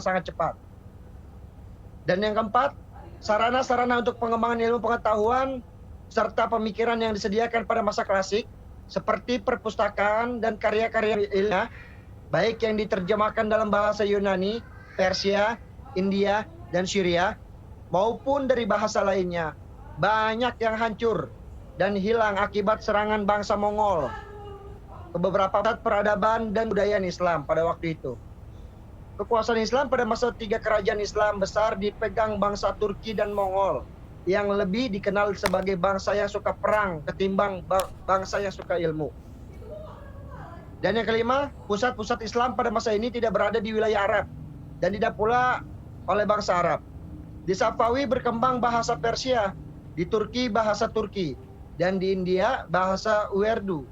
sangat cepat. Dan yang keempat, sarana-sarana untuk pengembangan ilmu pengetahuan serta pemikiran yang disediakan pada masa klasik seperti perpustakaan dan karya-karya ilmiah, baik yang diterjemahkan dalam bahasa Yunani, Persia, India, dan Syria, maupun dari bahasa lainnya, banyak yang hancur dan hilang akibat serangan bangsa Mongol ke beberapa pusat peradaban dan budaya Islam pada waktu itu. Kekuasaan Islam pada masa 3 kerajaan Islam besar dipegang bangsa Turki dan Mongol, yang lebih dikenal sebagai bangsa yang suka perang ketimbang bangsa yang suka ilmu. Dan yang kelima, pusat-pusat Islam pada masa ini tidak berada di wilayah Arab dan tidak pula oleh bangsa Arab. Di Safawi berkembang bahasa Persia, di Turki bahasa Turki, dan di India bahasa Urdu.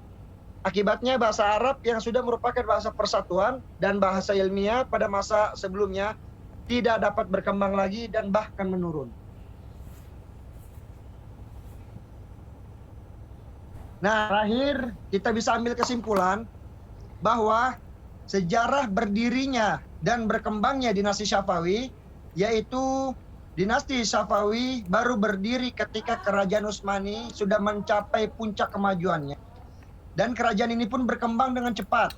Akibatnya bahasa Arab yang sudah merupakan bahasa persatuan dan bahasa ilmiah pada masa sebelumnya tidak dapat berkembang lagi dan bahkan menurun. Nah, terakhir kita bisa ambil kesimpulan bahwa sejarah berdirinya dan berkembangnya dinasti Safawi, yaitu dinasti Safawi baru berdiri ketika kerajaan Utsmani sudah mencapai puncak kemajuannya. Dan kerajaan ini pun berkembang dengan cepat.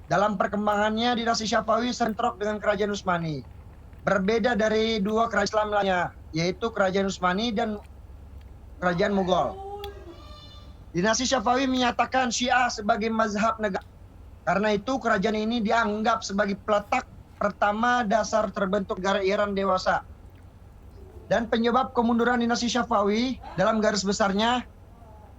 Dalam perkembangannya, dinasti Safawi sentrok dengan kerajaan Utsmani. Berbeda dari dua kerajaan Islam lainnya, yaitu kerajaan Utsmani dan kerajaan Mughal. Dinasti Safawi menyatakan Syiah sebagai mazhab negara. Karena itu kerajaan ini dianggap sebagai peletak pertama dasar terbentuk negara Iran dewasa. Dan penyebab kemunduran dinasti Safawi dalam garis besarnya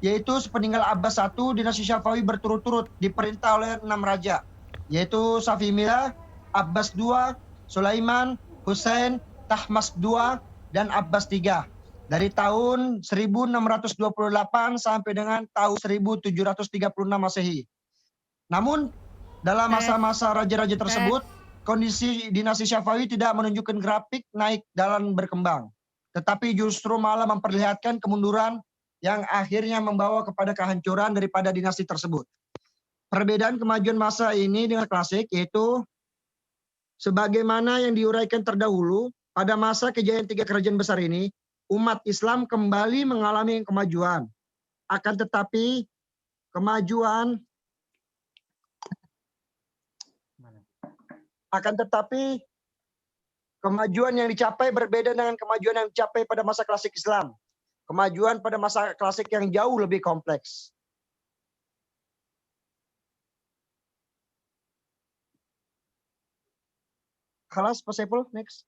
yaitu sepeninggal Abbas I, dinasti Safawi berturut-turut diperintah oleh 6 raja, yaitu Safi Mila, Abbas II, Sulaiman, Hussein, Tahmas II, dan Abbas III. Dari tahun 1628 sampai dengan tahun 1736 Masehi. Namun, dalam masa-masa raja-raja tersebut, kondisi dinasti Safawi tidak menunjukkan grafik naik dan berkembang, tetapi justru malah memperlihatkan kemunduran yang akhirnya membawa kepada kehancuran daripada dinasti tersebut. Perbedaan kemajuan masa ini dengan klasik yaitu sebagaimana yang diuraikan terdahulu, pada masa kejayaan 3 kerajaan besar ini, umat Islam kembali mengalami kemajuan. Akan tetapi kemajuan yang dicapai berbeda dengan kemajuan yang dicapai pada masa klasik Islam. Kemajuan pada masa klasik yang jauh lebih kompleks. Khalas, possible, next.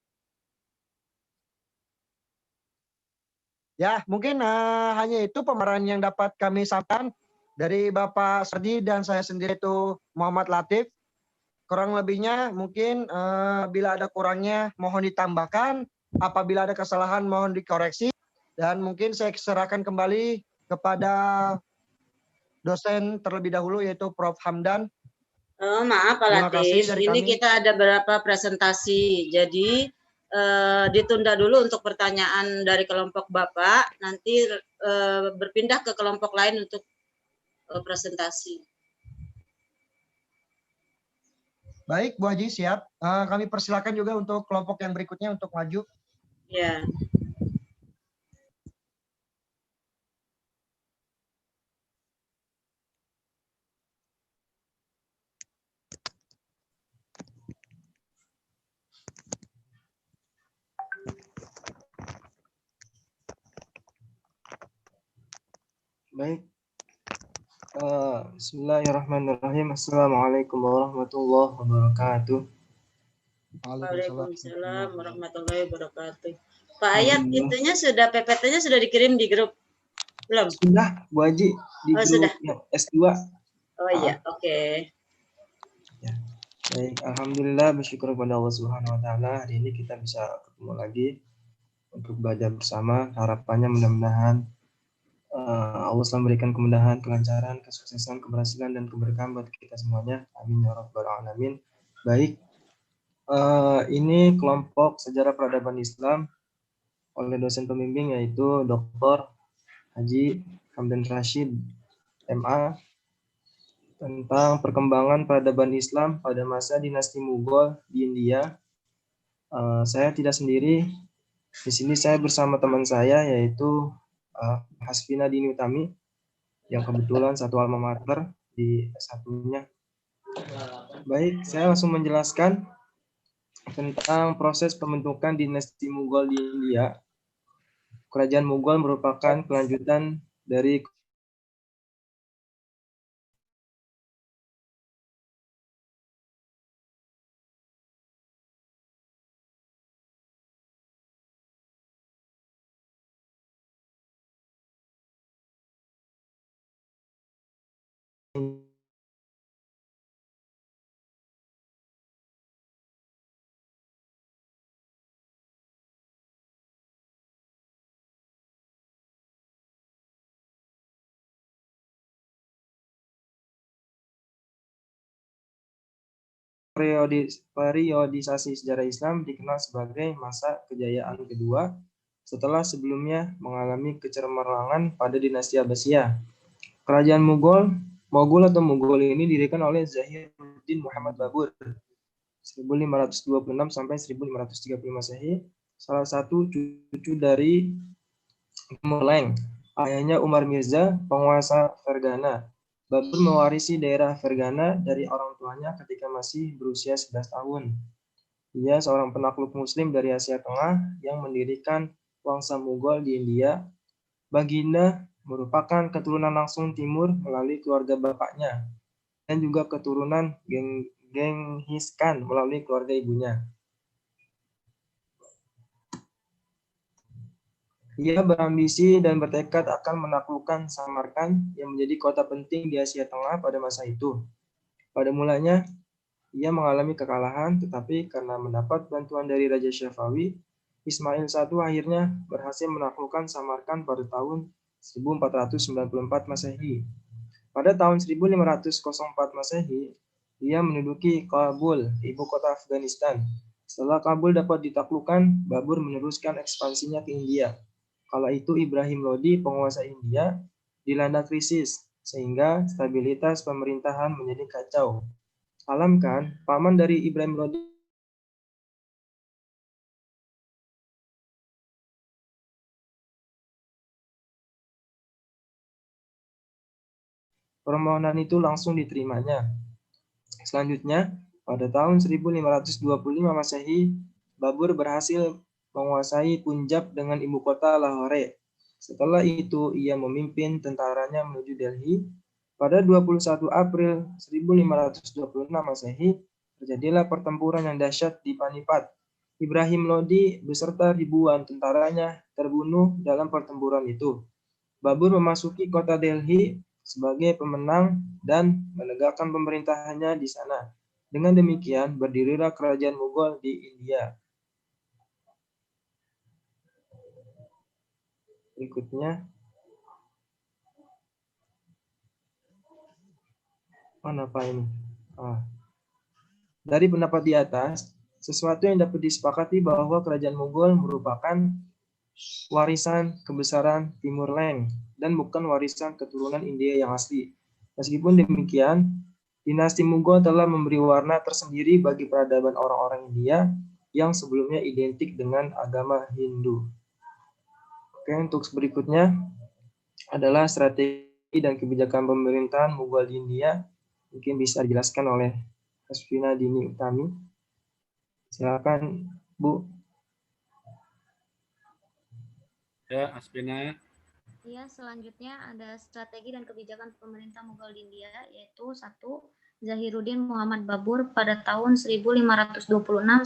Ya, mungkin hanya itu pemaparan yang dapat kami sampaikan dari Bapak Sardi dan saya sendiri itu Muhammad Latif. Kurang lebihnya mungkin bila ada kurangnya mohon ditambahkan, apabila ada kesalahan mohon dikoreksi. Dan mungkin saya serahkan kembali kepada dosen terlebih dahulu yaitu Prof. Hamdan. Maaf Pak Latif, ini kami. Kita ada beberapa presentasi, jadi ditunda dulu untuk pertanyaan dari kelompok Bapak, nanti berpindah ke kelompok lain untuk presentasi. Baik, Bu Haji, siap. Kami persilakan juga untuk kelompok yang berikutnya untuk maju. Ya. Baik. Bismillahirrahmanirrahim. Assalamualaikum warahmatullahi wabarakatuh. Waalaikumsalam warahmatullahi wabarakatuh. Pak Ayat, intinya sudah PPT-nya sudah dikirim di grup belum? Sudah, Bu Haji, di grup sudah. S2. Oh iya, oke. Ya. Baik, alhamdulillah bersyukur kepada Allah Subhanahu wa taala hari ini kita bisa ketemu lagi untuk belajar bersama. Harapannya mudah-mudahan Allah selalu memberikan kemudahan, kelancaran, kesuksesan, keberhasilan, dan keberkahan buat kita semuanya. Amin ya rabbal alamin. Baik, ini kelompok sejarah peradaban Islam oleh dosen pembimbing yaitu Dr. Haji Hamdan Rashid, MA, tentang perkembangan peradaban Islam pada masa dinasti Mughal di India Saya tidak sendiri. Di sini saya bersama teman saya yaitu Hasfina Dini Utami yang kebetulan satu alma mater di S1-nya. Baik, saya langsung menjelaskan tentang proses pembentukan dinasti Mughal di India. Kerajaan Mughal merupakan kelanjutan dari periodisasi sejarah Islam dikenal sebagai masa kejayaan kedua setelah sebelumnya mengalami kecemerlangan pada dinasti Abbasiyah. Kerajaan Moghul atau Mughal ini didirikan oleh Zahiruddin Muhammad Babur 1526 sampai 1530 Masehi, salah satu cucu dari Timur Leng. Ayahnya Umar Mirza, penguasa Fergana. Babur mewarisi daerah Fergana dari orang tuanya ketika masih berusia 11 tahun. Ia seorang penakluk Muslim dari Asia Tengah yang mendirikan Wangsa Mughal di India. Baginda merupakan keturunan langsung timur melalui keluarga bapaknya dan juga keturunan Genghis Khan melalui keluarga ibunya. Ia berambisi dan bertekad akan menaklukkan Samarkand yang menjadi kota penting di Asia Tengah pada masa itu. Pada mulanya, ia mengalami kekalahan, tetapi karena mendapat bantuan dari Raja Syafawi, Ismail I akhirnya berhasil menaklukkan Samarkand pada tahun 1494 Masehi. Pada tahun 1504 Masehi, ia menduduki Kabul, ibu kota Afghanistan. Setelah Kabul dapat ditaklukkan, Babur meneruskan ekspansinya ke India. Kala itu Ibrahim Lodi, penguasa India, dilanda krisis, sehingga stabilitas pemerintahan menjadi kacau. Alam Khan, paman dari Ibrahim Lodi, permohonan itu langsung diterimanya. Selanjutnya, pada tahun 1525 Masehi, Babur berhasil menguasai Punjab dengan ibu kota Lahore. Setelah itu, ia memimpin tentaranya menuju Delhi. Pada 21 April 1526 Masehi, terjadilah pertempuran yang dahsyat di Panipat. Ibrahim Lodi beserta ribuan tentaranya terbunuh dalam pertempuran itu. Babur memasuki kota Delhi sebagai pemenang dan menegakkan pemerintahannya di sana. Dengan demikian, berdirilah kerajaan Mughal di India. Berikutnya, mana Pak ini? Dari pendapat di atas, sesuatu yang dapat disepakati bahwa kerajaan Mughal merupakan warisan kebesaran Timur Leng dan bukan warisan keturunan India yang asli. Meskipun demikian, dinasti Mughal telah memberi warna tersendiri bagi peradaban orang-orang India yang sebelumnya identik dengan agama Hindu. Oke, untuk berikutnya adalah strategi dan kebijakan pemerintahan Mughal di India. Mungkin bisa dijelaskan oleh Hasfina Dini Utami. Silakan, Bu. Ya, Hasfina. Ya, selanjutnya ada strategi dan kebijakan pemerintah Mughal di India, yaitu 1. Zahiruddin Muhammad Babur pada tahun 1526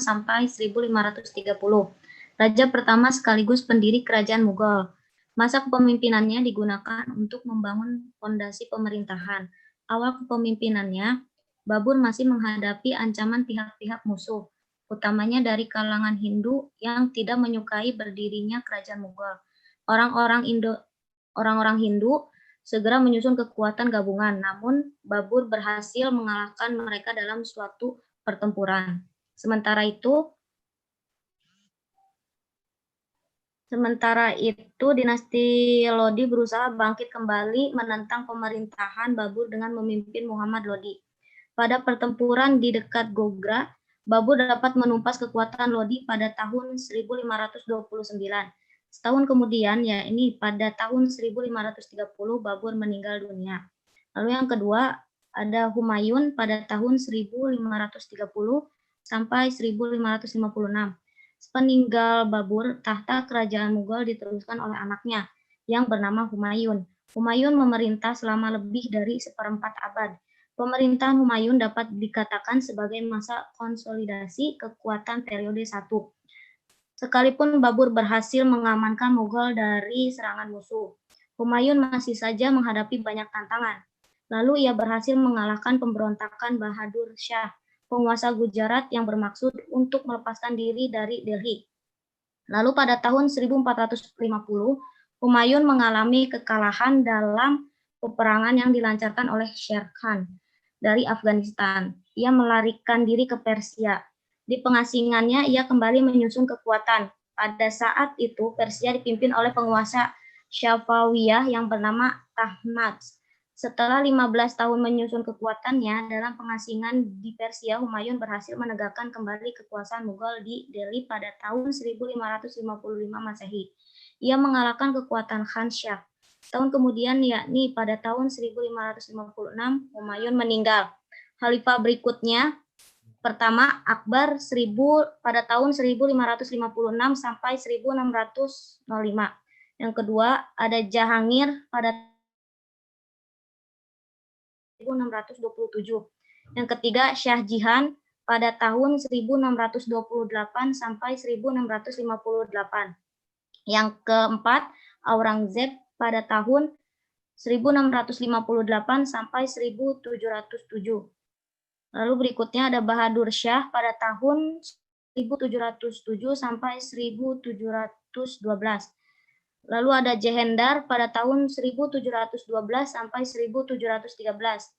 sampai 1530. Raja pertama sekaligus pendiri kerajaan Mughal. Masa kepemimpinannya digunakan untuk membangun fondasi pemerintahan. Awal kepemimpinannya, Babur masih menghadapi ancaman pihak-pihak musuh, utamanya dari kalangan Hindu yang tidak menyukai berdirinya kerajaan Mughal. Orang-orang Hindu segera menyusun kekuatan gabungan, namun Babur berhasil mengalahkan mereka dalam suatu pertempuran. Sementara itu, dinasti Lodi berusaha bangkit kembali menentang pemerintahan Babur dengan memimpin Muhammad Lodi. Pada pertempuran di dekat Gogra, Babur dapat menumpas kekuatan Lodi pada tahun 1529. Setahun kemudian, ya ini pada tahun 1530, Babur meninggal dunia. Lalu yang kedua, ada Humayun pada tahun 1530 sampai 1556. Sepeninggal Babur, tahta kerajaan Mughal diteruskan oleh anaknya yang bernama Humayun. Humayun memerintah selama lebih dari 1/4 abad. Pemerintahan Humayun dapat dikatakan sebagai masa konsolidasi kekuatan periode 1. Sekalipun Babur berhasil mengamankan Mughal dari serangan musuh, Humayun masih saja menghadapi banyak tantangan. Lalu ia berhasil mengalahkan pemberontakan Bahadur Shah, penguasa Gujarat yang bermaksud untuk melepaskan diri dari Delhi. Lalu pada tahun 1450, Humayun mengalami kekalahan dalam peperangan yang dilancarkan oleh Sher Khan dari Afghanistan. Ia melarikan diri ke Persia. Di pengasingannya, ia kembali menyusun kekuatan. Pada saat itu, Persia dipimpin oleh penguasa Syafawiyah yang bernama Tahmasp. Setelah 15 tahun menyusun kekuatannya dalam pengasingan di Persia, Humayun berhasil menegakkan kembali kekuasaan Mughal di Delhi pada tahun 1555 Masehi. Ia mengalahkan kekuatan Khan Shah. Tahun kemudian, yakni pada tahun 1556, Humayun meninggal. Khalifah berikutnya, pertama Akbar pada tahun 1556 sampai 1605. Yang kedua ada Jahangir pada 1627. Yang ketiga Shah Jihan pada tahun 1628 sampai 1658. Yang keempat Aurangzeb pada tahun 1658 sampai 1707. Lalu berikutnya ada Bahadur Shah pada tahun 1707 sampai 1712. Lalu ada Jehendar pada tahun 1712 sampai 1713.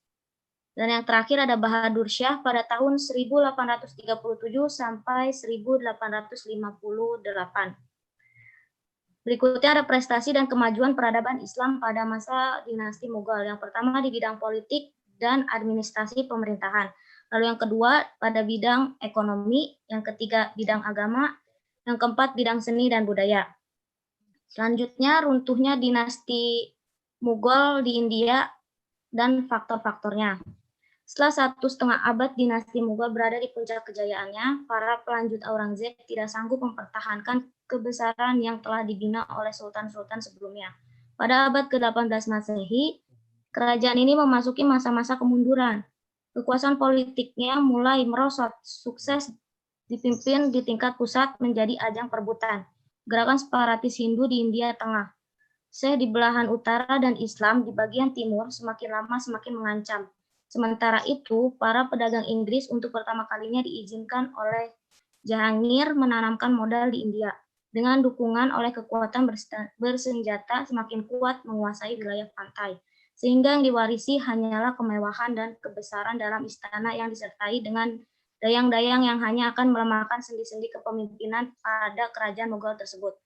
Dan yang terakhir ada Bahadur Shah pada tahun 1837 sampai 1858. Berikutnya ada prestasi dan kemajuan peradaban Islam pada masa dinasti Mughal. Yang pertama di bidang politik dan administrasi pemerintahan. Lalu yang kedua pada bidang ekonomi, yang ketiga bidang agama, yang keempat bidang seni dan budaya. Selanjutnya runtuhnya dinasti Mughal di India dan faktor-faktornya. Setelah 1,5 abad dinasti Mughal berada di puncak kejayaannya, para pelanjut Aurangzeb tidak sanggup mempertahankan kebesaran yang telah dibina oleh sultan-sultan sebelumnya. Pada abad ke-18 Masehi, kerajaan ini memasuki masa-masa kemunduran. Kekuasaan politiknya mulai merosot, sukses dipimpin di tingkat pusat menjadi ajang perebutan. Gerakan separatis Hindu di India Tengah, Syekh di belahan utara dan Islam di bagian timur semakin lama semakin mengancam. Sementara itu, para pedagang Inggris untuk pertama kalinya diizinkan oleh Jahangir menanamkan modal di India. Dengan dukungan oleh kekuatan bersenjata semakin kuat menguasai wilayah pantai. Sehingga yang diwarisi hanyalah kemewahan dan kebesaran dalam istana yang disertai dengan dayang-dayang yang hanya akan melemahkan sendi-sendi kepemimpinan pada kerajaan Mughal tersebut.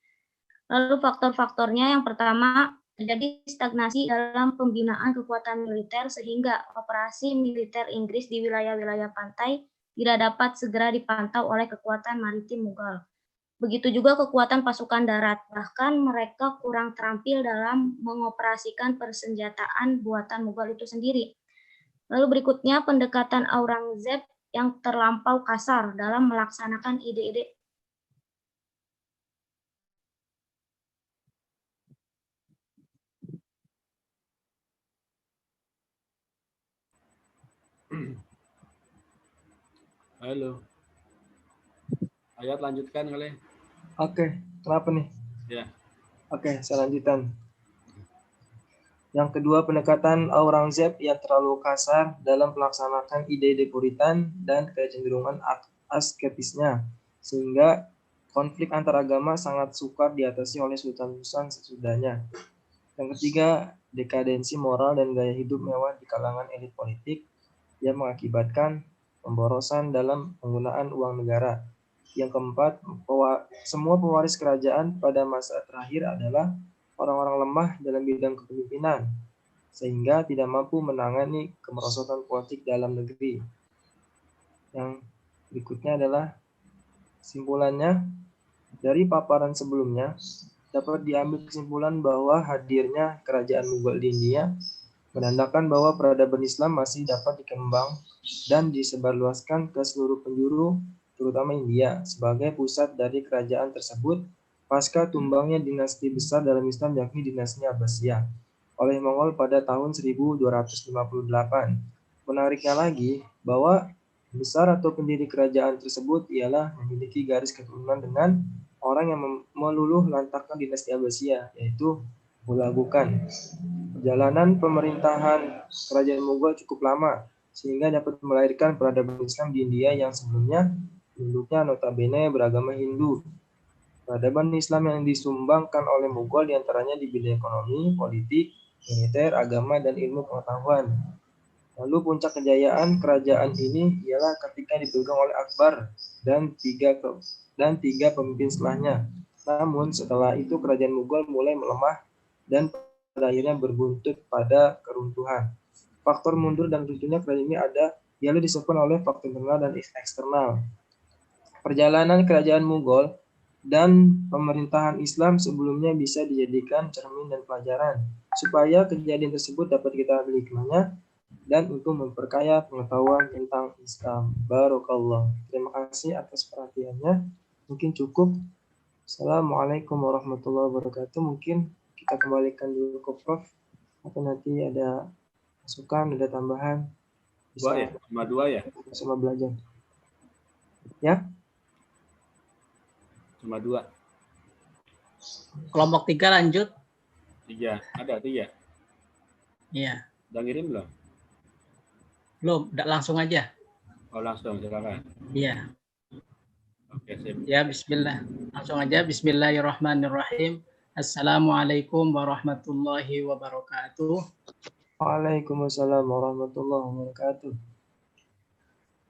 Lalu faktor-faktornya yang pertama, terjadi stagnasi dalam pembinaan kekuatan militer sehingga operasi militer Inggris di wilayah-wilayah pantai tidak dapat segera dipantau oleh kekuatan maritim Mughal. Begitu juga kekuatan pasukan darat, bahkan mereka kurang terampil dalam mengoperasikan persenjataan buatan Mughal itu sendiri. Lalu berikutnya pendekatan Aurangzeb yang terlampau kasar dalam melaksanakan ide-ide Halo. Ayat lanjutkan kali. Oke, kenapa nih? Ya. Oke, saya lanjutkan. Yang kedua, pendekatan Aurangzeb yang terlalu kasar dalam melaksanakan ide-ide Puritan dan kecenderungan asketisnya, sehingga konflik antaragama sangat sukar diatasi oleh sultan-sultan sesudahnya. Yang ketiga, dekadensi moral dan gaya hidup mewah di kalangan elit politik yang mengakibatkan pemborosan dalam penggunaan uang negara. Yang keempat, semua pewaris kerajaan pada masa terakhir adalah orang-orang lemah dalam bidang kepemimpinan, sehingga tidak mampu menangani kemerosotan politik dalam negeri. Yang Berikutnya adalah kesimpulannya. Dari paparan sebelumnya, dapat diambil kesimpulan bahwa hadirnya kerajaan Mughal di India menandakan bahwa peradaban Islam masih dapat dikembang dan disebarluaskan ke seluruh penjuru, terutama India, sebagai pusat dari kerajaan tersebut pasca tumbangnya dinasti besar dalam Islam yakni dinasti Abbasiyah oleh Mongol pada tahun 1258. Menariknya lagi bahwa besar atau pendiri kerajaan tersebut ialah memiliki garis keturunan dengan orang yang meluluh lantakkan dinasti Abbasiyah, yaitu Hulagu Khan. Perjalanan pemerintahan kerajaan Mughal cukup lama, sehingga dapat melahirkan peradaban Islam di India yang sebelumnya penduduknya notabene beragama Hindu. Peradaban Islam yang disumbangkan oleh Mughal diantaranya di bidang ekonomi, politik, militer, agama, dan ilmu pengetahuan. Lalu puncak kejayaan kerajaan ini ialah ketika dipegang oleh Akbar dan tiga pemimpin setelahnya. Namun setelah itu kerajaan Mughal mulai melemah dan pada akhirnya berbuntut pada keruntuhan. Faktor mundur dan runtuhnya kerajaan ini ialah disebabkan oleh faktor internal dan eksternal. Perjalanan kerajaan Mughal dan pemerintahan Islam sebelumnya bisa dijadikan cermin dan pelajaran supaya kejadian tersebut dapat kita ambil hikmahnya dan untuk memperkaya pengetahuan tentang Islam. Barakallah. Terima kasih atas perhatiannya. Mungkin cukup. Assalamualaikum warahmatullahi wabarakatuh. Mungkin kita kembalikan dulu ke Prof. Atau nanti ada masukan, ada tambahan. Bisa dua ya? Sama belajar. Ya? Cuma 2. Kelompok 3 lanjut. 3. Ada 3. Iya. Udah ngirim belum? Belum, langsung aja. Oh, langsung, silakan. Iya. Oke, sip. Ya, bismillah. Langsung aja. Bismillahirrahmanirrahim. Assalamualaikum warahmatullahi wabarakatuh. Waalaikumsalam warahmatullahi wabarakatuh.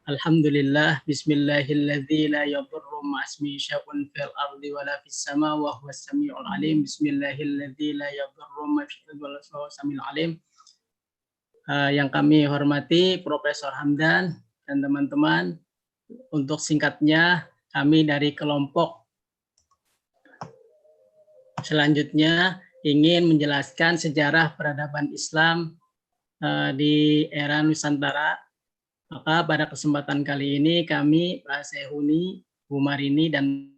Alhamdulillah, bismillahilladzi la yadurru ma'asmi syai'un fil ardi wala fis sama wa huwas samiul alim. Bismillahilladzi la yadurru ma'asmi syai'un wala huwas samiul alim. Yang kami hormati Profesor Hamdan dan teman-teman, untuk singkatnya kami dari kelompok selanjutnya ingin menjelaskan sejarah peradaban Islam di era Nusantara. Maka pada kesempatan kali ini kami, Pak Sehuni, Bu Marini, dan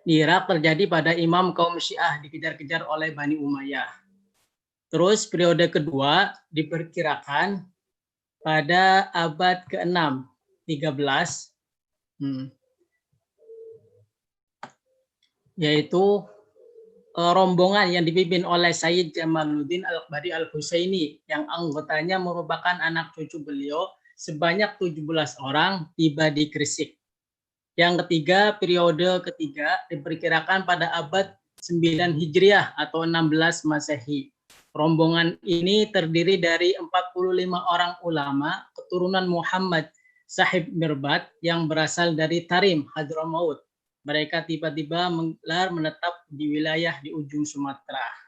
di Irak terjadi pada imam kaum Syiah dikejar-kejar oleh Bani Umayyah. Terus periode kedua diperkirakan pada abad ke-6, 13, yaitu rombongan yang dipimpin oleh Sayyid Jamaluddin Al-Akbari Al-Husaini yang anggotanya merupakan anak cucu beliau sebanyak 17 orang tiba di Gresik. Yang ketiga, periode ketiga diperkirakan pada abad 9 Hijriah atau 16 Masehi. Rombongan ini terdiri dari 45 orang ulama keturunan Muhammad Sahib Mirbat yang berasal dari Tarim, Hadramaut. Mereka tiba-tiba menetap di wilayah di ujung Sumatera.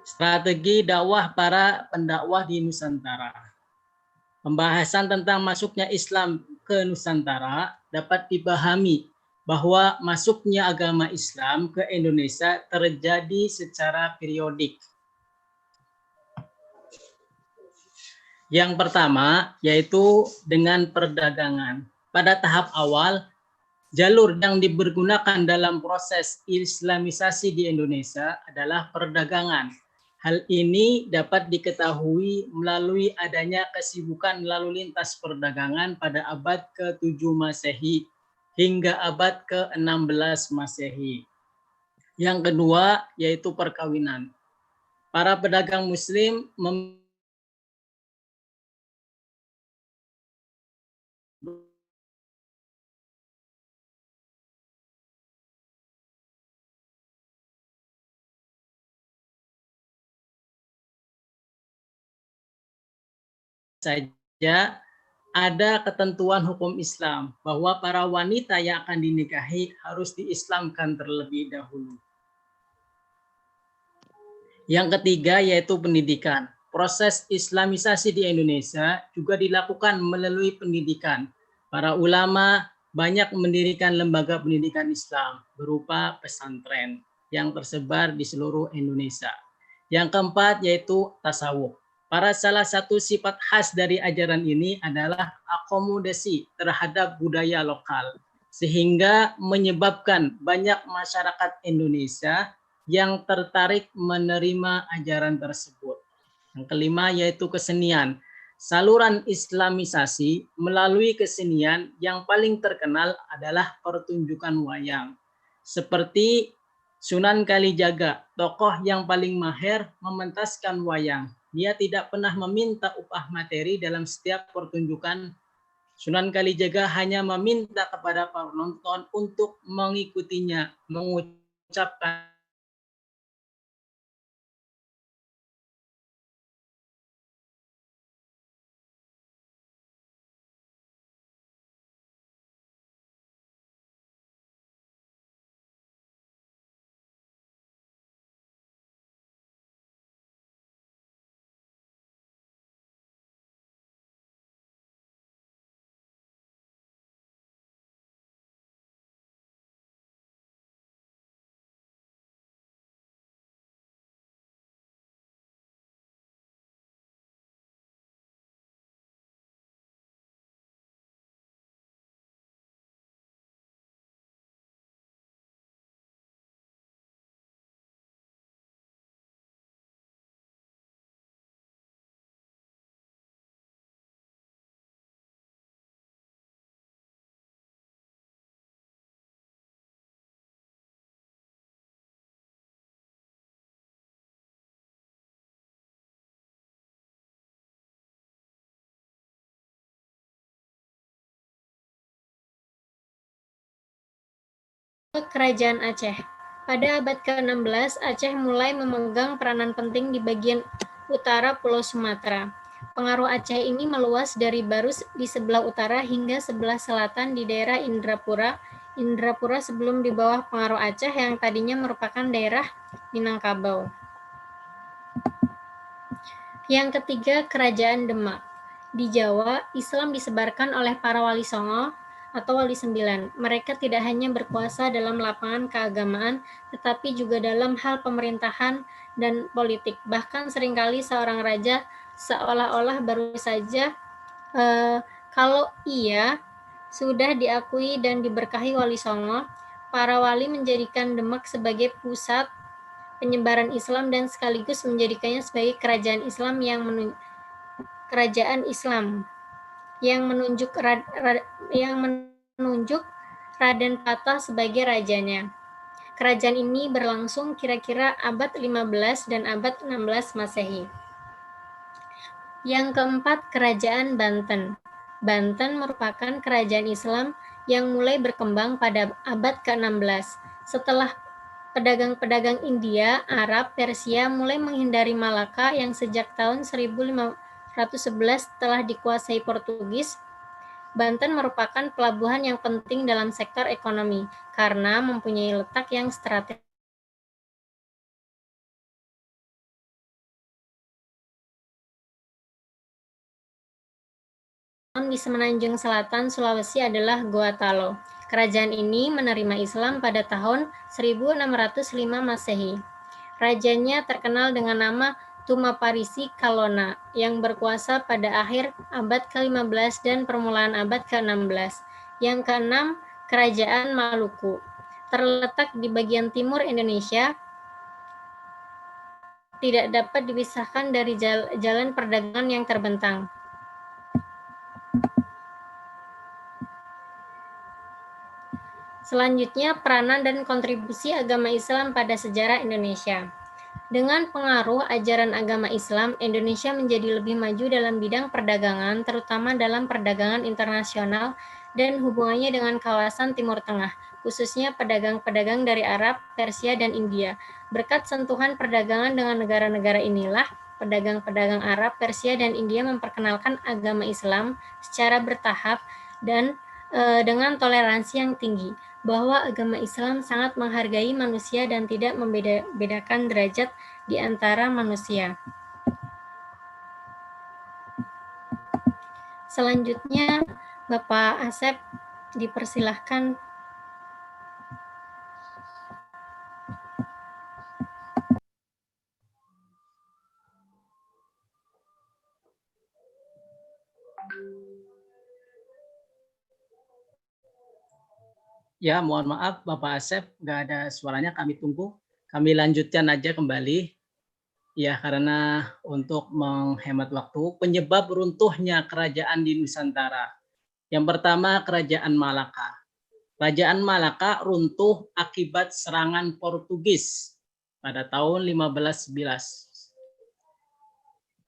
Strategi dakwah para pendakwah di Nusantara. Pembahasan tentang masuknya Islam ke Nusantara dapat dipahami bahwa masuknya agama Islam ke Indonesia terjadi secara periodik. Yang pertama yaitu dengan perdagangan. Pada tahap awal, jalur yang dipergunakan dalam proses Islamisasi di Indonesia adalah perdagangan. Hal ini dapat diketahui melalui adanya kesibukan lalu lintas perdagangan pada abad ke-7 Masehi hingga abad ke-16 Masehi. Yang kedua yaitu perkawinan. Para pedagang Muslim saja ada ketentuan hukum Islam bahwa para wanita yang akan dinikahi harus diislamkan terlebih dahulu. Yang ketiga yaitu pendidikan. Proses Islamisasi di Indonesia juga dilakukan melalui pendidikan. Para ulama banyak mendirikan lembaga pendidikan Islam berupa pesantren yang tersebar di seluruh Indonesia. Yang keempat yaitu tasawuf. Salah satu sifat khas dari ajaran ini adalah akomodasi terhadap budaya lokal, sehingga menyebabkan banyak masyarakat Indonesia yang tertarik menerima ajaran tersebut. Yang kelima yaitu kesenian. Saluran Islamisasi melalui kesenian yang paling terkenal adalah pertunjukan wayang. Seperti Sunan Kalijaga, tokoh yang paling mahir mementaskan wayang. Dia tidak pernah meminta upah materi dalam setiap pertunjukan. Sunan Kalijaga hanya meminta kepada penonton untuk mengikutinya, mengucapkan Kerajaan Aceh. Pada abad ke-16, Aceh mulai memegang peranan penting di bagian utara Pulau Sumatera. Pengaruh Aceh ini meluas dari Barus di sebelah utara hingga sebelah selatan di daerah Indrapura. Indrapura sebelum di bawah pengaruh Aceh yang tadinya merupakan daerah Minangkabau. Yang ketiga, Kerajaan Demak. Di Jawa, Islam disebarkan oleh para wali songo atau wali sembilan. Mereka tidak hanya berkuasa dalam lapangan keagamaan, tetapi juga dalam hal pemerintahan dan politik. Bahkan seringkali seorang raja seolah-olah baru saja kalau ia sudah diakui dan diberkahi wali songo, para wali menjadikan Demak sebagai pusat penyebaran Islam dan sekaligus menjadikannya sebagai kerajaan Islam yang menunjuk Raden Patah sebagai rajanya. Kerajaan ini berlangsung kira-kira abad 15 dan abad 16 Masehi. Yang keempat, Kerajaan Banten. Banten merupakan kerajaan Islam yang mulai berkembang pada abad ke-16. Setelah pedagang-pedagang India, Arab, Persia mulai menghindari Malaka yang sejak tahun 1511 telah dikuasai Portugis, Banten merupakan pelabuhan yang penting dalam sektor ekonomi karena mempunyai letak yang strategis di semenanjung selatan Sulawesi adalah Goa Talo. Kerajaan ini menerima Islam pada tahun 1605 Masehi. Rajanya terkenal dengan nama Tumaparisi Kalona yang berkuasa pada akhir abad ke-15 dan permulaan abad ke-16. Yang keenam, Kerajaan Maluku. Terletak di bagian timur Indonesia, tidak dapat dipisahkan dari jalan perdagangan yang terbentang. Selanjutnya, peranan dan kontribusi agama Islam pada sejarah Indonesia. Dengan pengaruh ajaran agama Islam, Indonesia menjadi lebih maju dalam bidang perdagangan, terutama dalam perdagangan internasional dan hubungannya dengan kawasan Timur Tengah, khususnya pedagang-pedagang dari Arab, Persia, dan India. Berkat sentuhan perdagangan dengan negara-negara inilah, pedagang-pedagang Arab, Persia, dan India memperkenalkan agama Islam secara bertahap dan dengan toleransi yang tinggi, bahwa agama Islam sangat menghargai manusia dan tidak membedakan derajat di antara manusia. Selanjutnya, Bapak Asep dipersilahkan. Ya, mohon maaf Bapak Asep, nggak ada suaranya, kami tunggu. Kami lanjutkan aja kembali. Ya, karena untuk menghemat waktu, penyebab runtuhnya kerajaan di Nusantara. Yang pertama, Kerajaan Malaka. Kerajaan Malaka runtuh akibat serangan Portugis pada tahun 1511.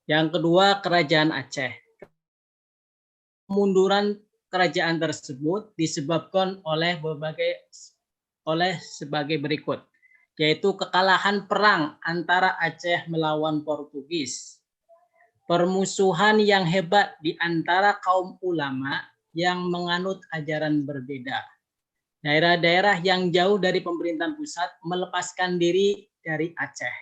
Yang kedua, Kerajaan Aceh. Kemunduran kerajaan tersebut disebabkan oleh sebagai berikut, yaitu kekalahan perang antara Aceh melawan Portugis, permusuhan yang hebat di antara kaum ulama yang menganut ajaran berbeda, daerah-daerah yang jauh dari pemerintahan pusat melepaskan diri dari Aceh.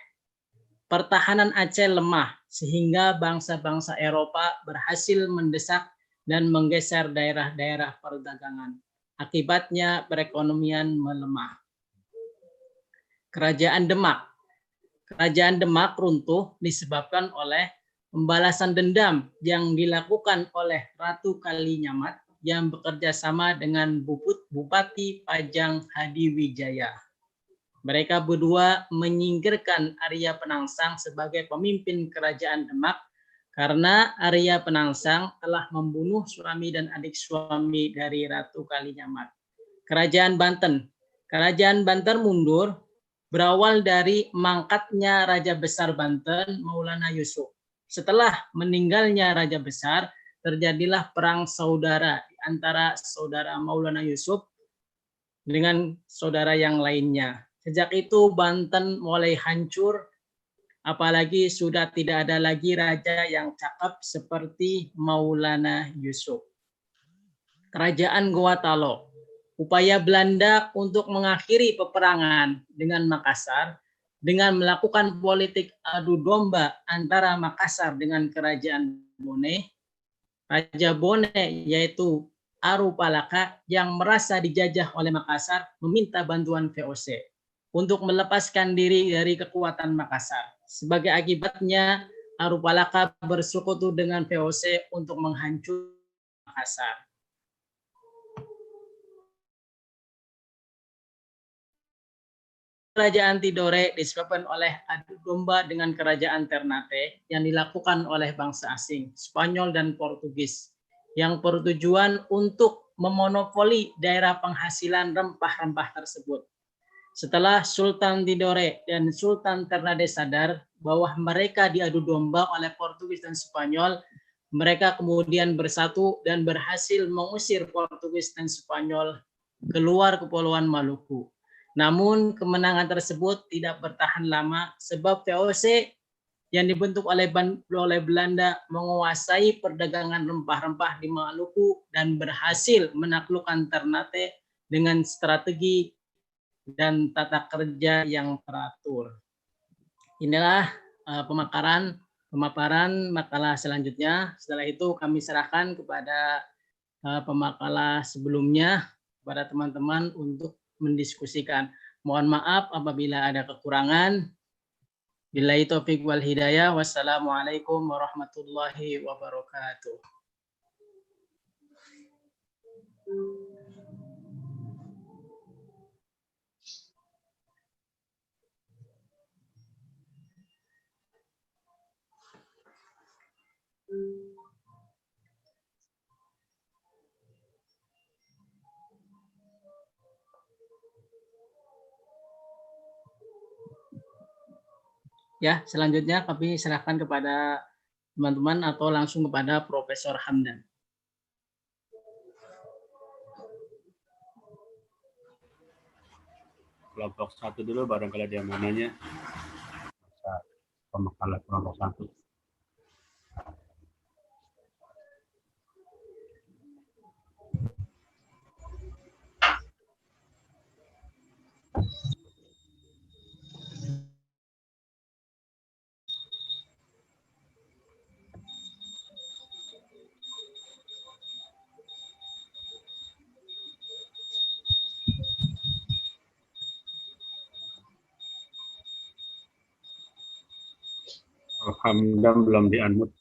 Pertahanan Aceh lemah sehingga bangsa-bangsa Eropa berhasil mendesak dan menggeser daerah-daerah perdagangan. Akibatnya perekonomian melemah. Kerajaan Demak. Kerajaan Demak runtuh disebabkan oleh pembalasan dendam yang dilakukan oleh Ratu Kalinyamat yang bekerja sama dengan Bupati Pajang Hadiwijaya. Mereka berdua menyingkirkan Arya Penangsang sebagai pemimpin kerajaan Demak karena Arya Penangsang telah membunuh suami dan adik suami dari Ratu Kalinyamat. Kerajaan Banten. Kerajaan Banten mundur berawal dari mangkatnya Raja Besar Banten, Maulana Yusuf. Setelah meninggalnya Raja Besar, terjadilah perang saudara di antara saudara Maulana Yusuf dengan saudara yang lainnya. Sejak itu Banten mulai hancur, apalagi sudah tidak ada lagi raja yang cakap seperti Maulana Yusuf. Kerajaan Gorontalo. Upaya Belanda untuk mengakhiri peperangan dengan Makassar dengan melakukan politik adu domba antara Makassar dengan Kerajaan Bone. Raja Bone yaitu Arupalaka yang merasa dijajah oleh Makassar meminta bantuan VOC untuk melepaskan diri dari kekuatan Makassar. Sebagai akibatnya, Arupalaka bersekutu dengan VOC untuk menghancurkan Makassar. Kerajaan Tidore disebabkan oleh adu domba dengan Kerajaan Ternate yang dilakukan oleh bangsa asing, Spanyol dan Portugis, yang bertujuan untuk memonopoli daerah penghasilan rempah-rempah tersebut. Setelah Sultan Tidore dan Sultan Ternate sadar bahwa mereka diadu domba oleh Portugis dan Spanyol, mereka kemudian bersatu dan berhasil mengusir Portugis dan Spanyol keluar Kepulauan Maluku. Namun kemenangan tersebut tidak bertahan lama sebab VOC yang dibentuk oleh Belanda menguasai perdagangan rempah-rempah di Maluku dan berhasil menaklukkan Ternate dengan strategi dan tata kerja yang teratur. Inilah pemaparan makalah selanjutnya. Setelah itu kami serahkan kepada pemakalah sebelumnya kepada teman-teman untuk mendiskusikan. Mohon maaf apabila ada kekurangan. Billahi taufiq wal hidayah. Wassalamualaikum warahmatullahi wabarakatuh. Ya, selanjutnya kami serahkan kepada teman-teman atau langsung kepada Profesor Hamdan. Kelompok 1 dulu barangkali ada yang mau nanya. Pemakalah kelompok 1. Hamdan belum di-unmute.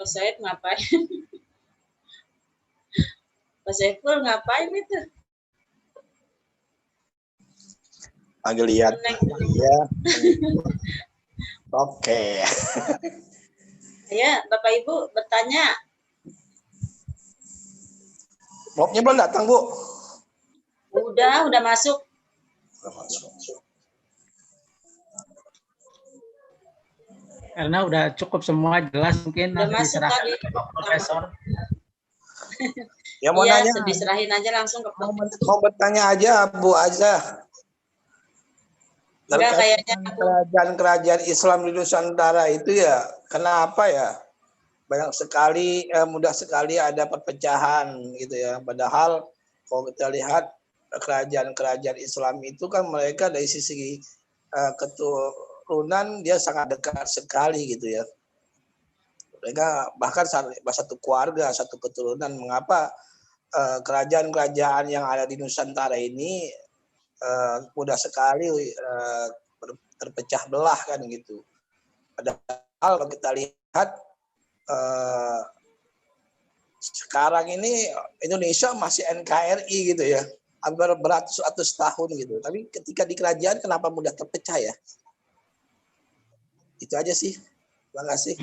Pak Said ngapain? Pak Saiful ngapain itu? Agak lihat. Ya. Oke. Ya, Bapak Ibu bertanya. Bobnya belum datang, Bu? Udah masuk. Karena udah cukup semua jelas, mungkin Udah nanti masuk diserahkan tadi. ke Pak Profesor. Ya mau Iya, nanya. diserahin aja langsung ke Mau bertanya aja, Bu aja. Enggak, kayaknya Kerajaan-kerajaan Islam di Nusantara itu ya, kenapa ya? Banyak sekali, mudah sekali ada perpecahan gitu ya. Padahal kalau kita lihat kerajaan-kerajaan Islam itu kan mereka dari sisi keturunan dia sangat dekat sekali gitu ya. Mereka bahkan satu keluarga, satu keturunan. Mengapa kerajaan-kerajaan yang ada di Nusantara ini mudah sekali terpecah belah kan gitu. Padahal kalau kita lihat sekarang ini Indonesia masih NKRI gitu ya, hampir beratus-ratus tahun gitu. Tapi ketika di kerajaan kenapa mudah terpecah ya? Itu aja sih. Terima kasih.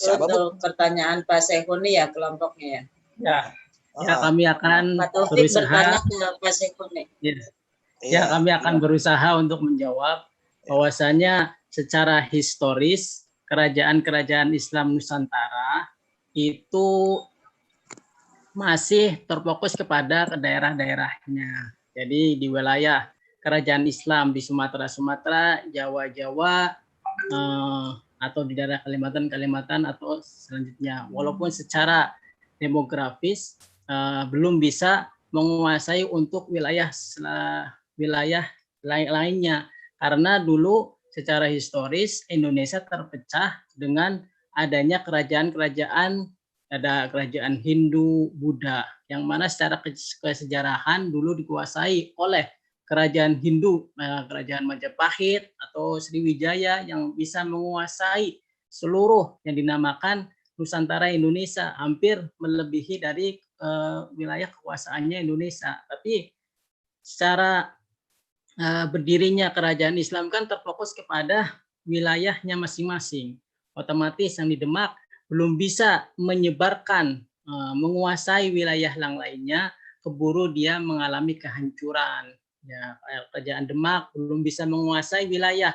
untuk pertanyaan Pak Sehuni ya kelompoknya ya. Ya, kami akan Pak Taufik berusaha. bertanya ke Pak Sehuni. Ya, kami akan berusaha untuk menjawab bahwasanya secara historis kerajaan-kerajaan Islam Nusantara itu masih terfokus kepada daerah-daerahnya. Jadi di wilayah kerajaan Islam di Sumatera, Jawa, atau di daerah Kalimantan atau selanjutnya. Walaupun secara demografis belum bisa menguasai untuk wilayah lainnya. Karena dulu secara historis Indonesia terpecah dengan adanya kerajaan-kerajaan, ada kerajaan Hindu, Buddha, yang mana secara kesejarahan dulu dikuasai oleh kerajaan Hindu, kerajaan Majapahit atau Sriwijaya yang bisa menguasai seluruh yang dinamakan Nusantara Indonesia, hampir melebihi dari wilayah kekuasaannya Indonesia. Tapi secara berdirinya kerajaan Islam kan terfokus kepada wilayahnya masing-masing. Otomatis yang di Demak belum bisa menyebarkan, menguasai wilayah yang lainnya, keburu dia mengalami kehancuran. Ya, kerajaan Demak belum bisa menguasai wilayah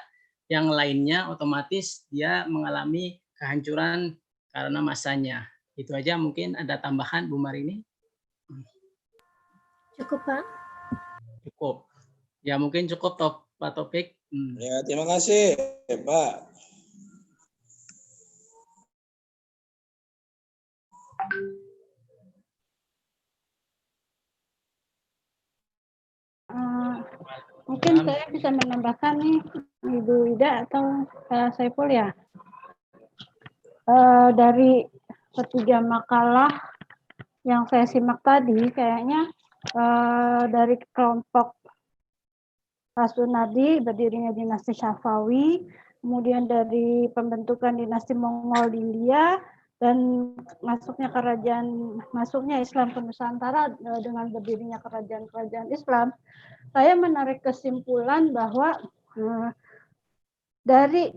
yang lainnya, otomatis dia mengalami kehancuran karena masanya. Itu aja, mungkin ada tambahan Bu Marini? Cukup, Pak. Cukup. Ya, mungkin cukup Pak Taufik. Ya, terima kasih, Pak. Mungkin saya bisa menambahkan nih, Ibu Ida atau Saiful ya. Dari ketiga makalah yang saya simak tadi, kayaknya dari kelompok Rasunadi berdirinya dinasti Syafawi, kemudian dari pembentukan dinasti Mongol di India, dan masuknya Islam ke Nusantara dengan berdirinya kerajaan-kerajaan Islam, saya menarik kesimpulan bahwa dari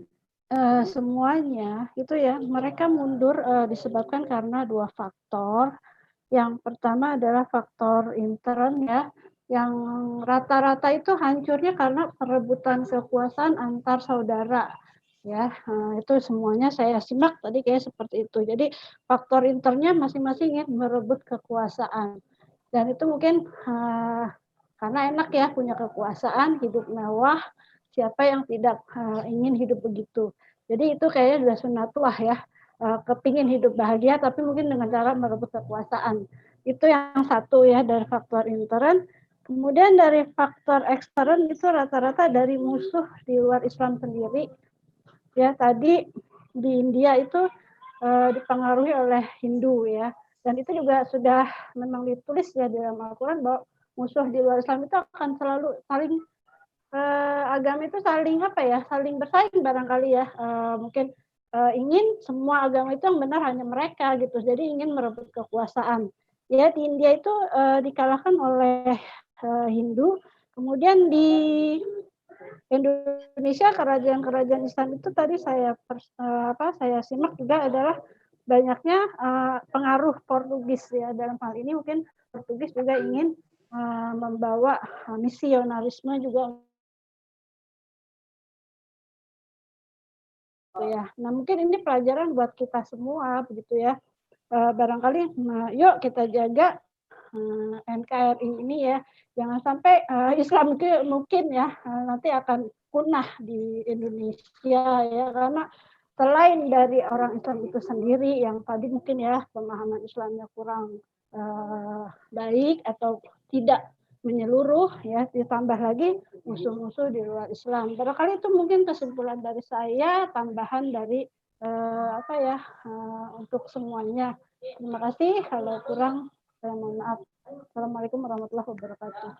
semuanya itu ya mereka mundur disebabkan karena dua faktor. Yang pertama adalah faktor intern ya, yang rata-rata itu hancurnya karena perebutan kekuasaan antar saudara. Ya, itu semuanya saya simak tadi kayak seperti itu. Jadi faktor internya masing-masing ingin merebut kekuasaan. Dan itu mungkin karena enak ya punya kekuasaan, hidup mewah, Siapa yang tidak ingin hidup begitu. Jadi itu kayaknya sudah sunnatullah ya, kepingin hidup bahagia tapi mungkin dengan cara merebut kekuasaan. Itu yang satu ya dari faktor intern. Kemudian dari faktor ekstern itu rata-rata dari musuh di luar Islam sendiri. Ya tadi di India itu dipengaruhi oleh Hindu ya. Dan itu juga sudah memang ditulis ya dalam Al-Quran bahwa musuh di luar Islam itu akan selalu saling agama itu saling apa ya, saling bersaing barangkali ya, mungkin ingin semua agama itu yang benar hanya mereka gitu, jadi ingin merebut kekuasaan. Ya di India itu dikalahkan oleh Hindu, kemudian di Indonesia kerajaan-kerajaan Islam itu tadi saya simak juga adalah banyaknya pengaruh Portugis ya, dalam hal ini mungkin Portugis juga ingin membawa misionarisme juga ya. Nah mungkin ini pelajaran buat kita semua begitu ya. Barangkali yuk kita jaga NKRI ini ya. Jangan sampai Islam itu mungkin ya nanti akan punah di Indonesia ya, karena selain dari orang Islam itu sendiri yang tadi mungkin ya pemahaman Islamnya kurang baik atau tidak menyeluruh ya, ditambah lagi musuh-musuh di luar Islam. Barangkali itu mungkin kesimpulan dari saya, tambahan dari untuk semuanya. Terima kasih, kalau kurang saya mohon maaf. Assalamualaikum warahmatullahi wabarakatuh.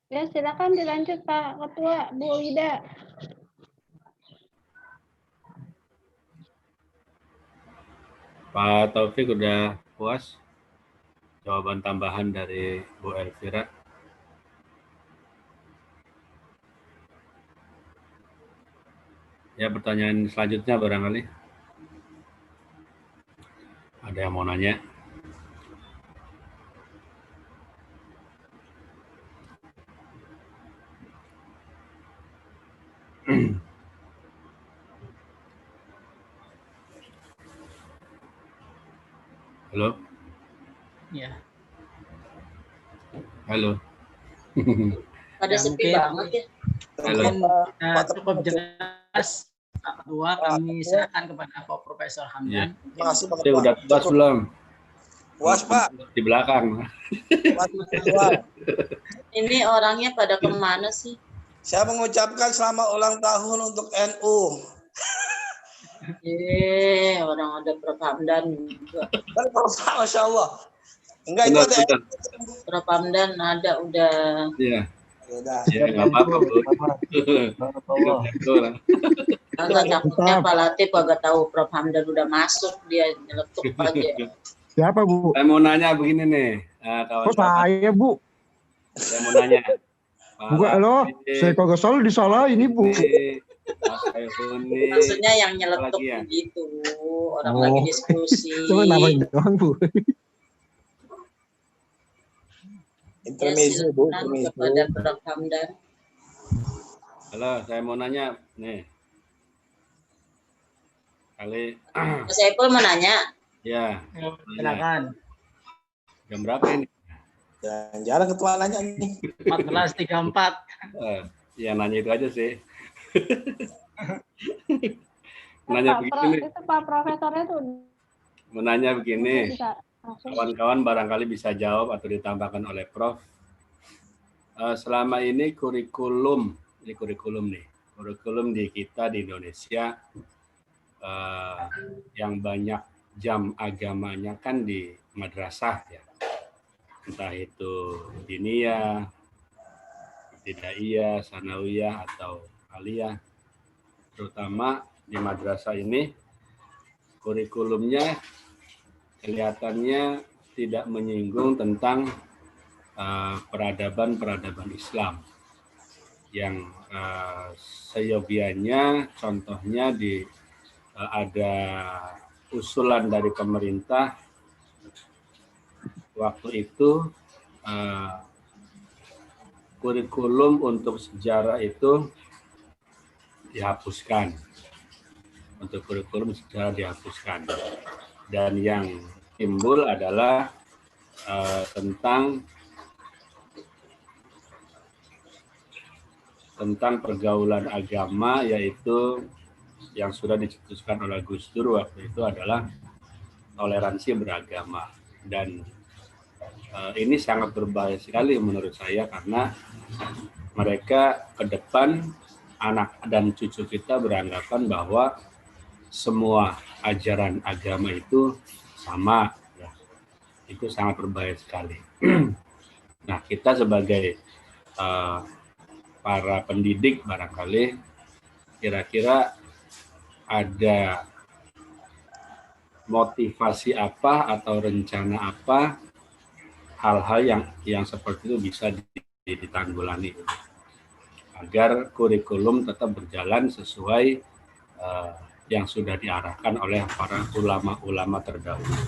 Ya, silakan dilanjut Pak Ketua, Bu Ida. Pak Taufik udah puas jawaban tambahan dari Bu Elvira? Ya, pertanyaan selanjutnya barangkali ada yang mau nanya. Halo? Ya. Halo? Pada Ya, sepi banget ya. Halo? Cukup jelas. Pak Ketua, kami serahkan kepada Pak Profesor Hamdan. Terima kasih Pak Tapi udah puas belum? Puas Pak. Di belakang. Ini orangnya pada kemana sih? Saya mengucapkan selamat ulang tahun untuk NU. Orang ada Prof Hamdan juga. Masya Allah. Enggak itu ada. Prof Hamdan ada udah. Iya. Ya nggak apa-apa Bu. Agak takutnya Pak Latif agak tahu Prof Hamdan udah masuk, dia nyeletuk aja. Siapa Bu? Saya mau nanya begini nih, Oh saya Bu? Saya mau nanya. Bukan loh, saya kagak salah disalah ini Bu. Maksudnya yang nyeletuk ya? begitu, orang lagi diskusi. Cuma namanya doang Bu. Intermezzo Bu. Kepada Prof Hamdan. Halo, saya mau nanya nih. Kali Mas Saiful mau nanya? ya. Silakan. Jam berapa ini? Jarang ketua nanya nih. 14.34. Ya nanya itu aja sih. Nanya begini. Itu Pak Profesornya tuh. Menanya begini. Bisa langsung. Kawan-kawan barangkali bisa jawab atau ditambahkan oleh Prof. Selama ini kurikulum di kita di Indonesia yang banyak jam agamanya kan di madrasah ya, entah itu diniyah, ibtidaiyah, sanawiyah atau aliyah. Terutama di madrasah ini kurikulumnya kelihatannya tidak menyinggung tentang peradaban Islam yang seyogianya, contohnya ada usulan dari pemerintah waktu itu kurikulum untuk sejarah itu dihapuskan. Untuk kurikulum sejarah dihapuskan. Dan yang timbul adalah tentang pergaulan agama, yaitu yang sudah dicetuskan oleh Gus Dur waktu itu adalah toleransi beragama. Dan ini sangat berbahaya sekali menurut saya, karena mereka ke depan, anak dan cucu kita beranggapan bahwa semua ajaran agama itu sama. Ya. Itu sangat berbahaya sekali. Nah, kita sebagai para pendidik barangkali kira-kira ada motivasi apa atau rencana apa hal-hal yang seperti itu bisa ditanggulangi agar kurikulum tetap berjalan sesuai yang sudah diarahkan oleh para ulama-ulama terdahulu.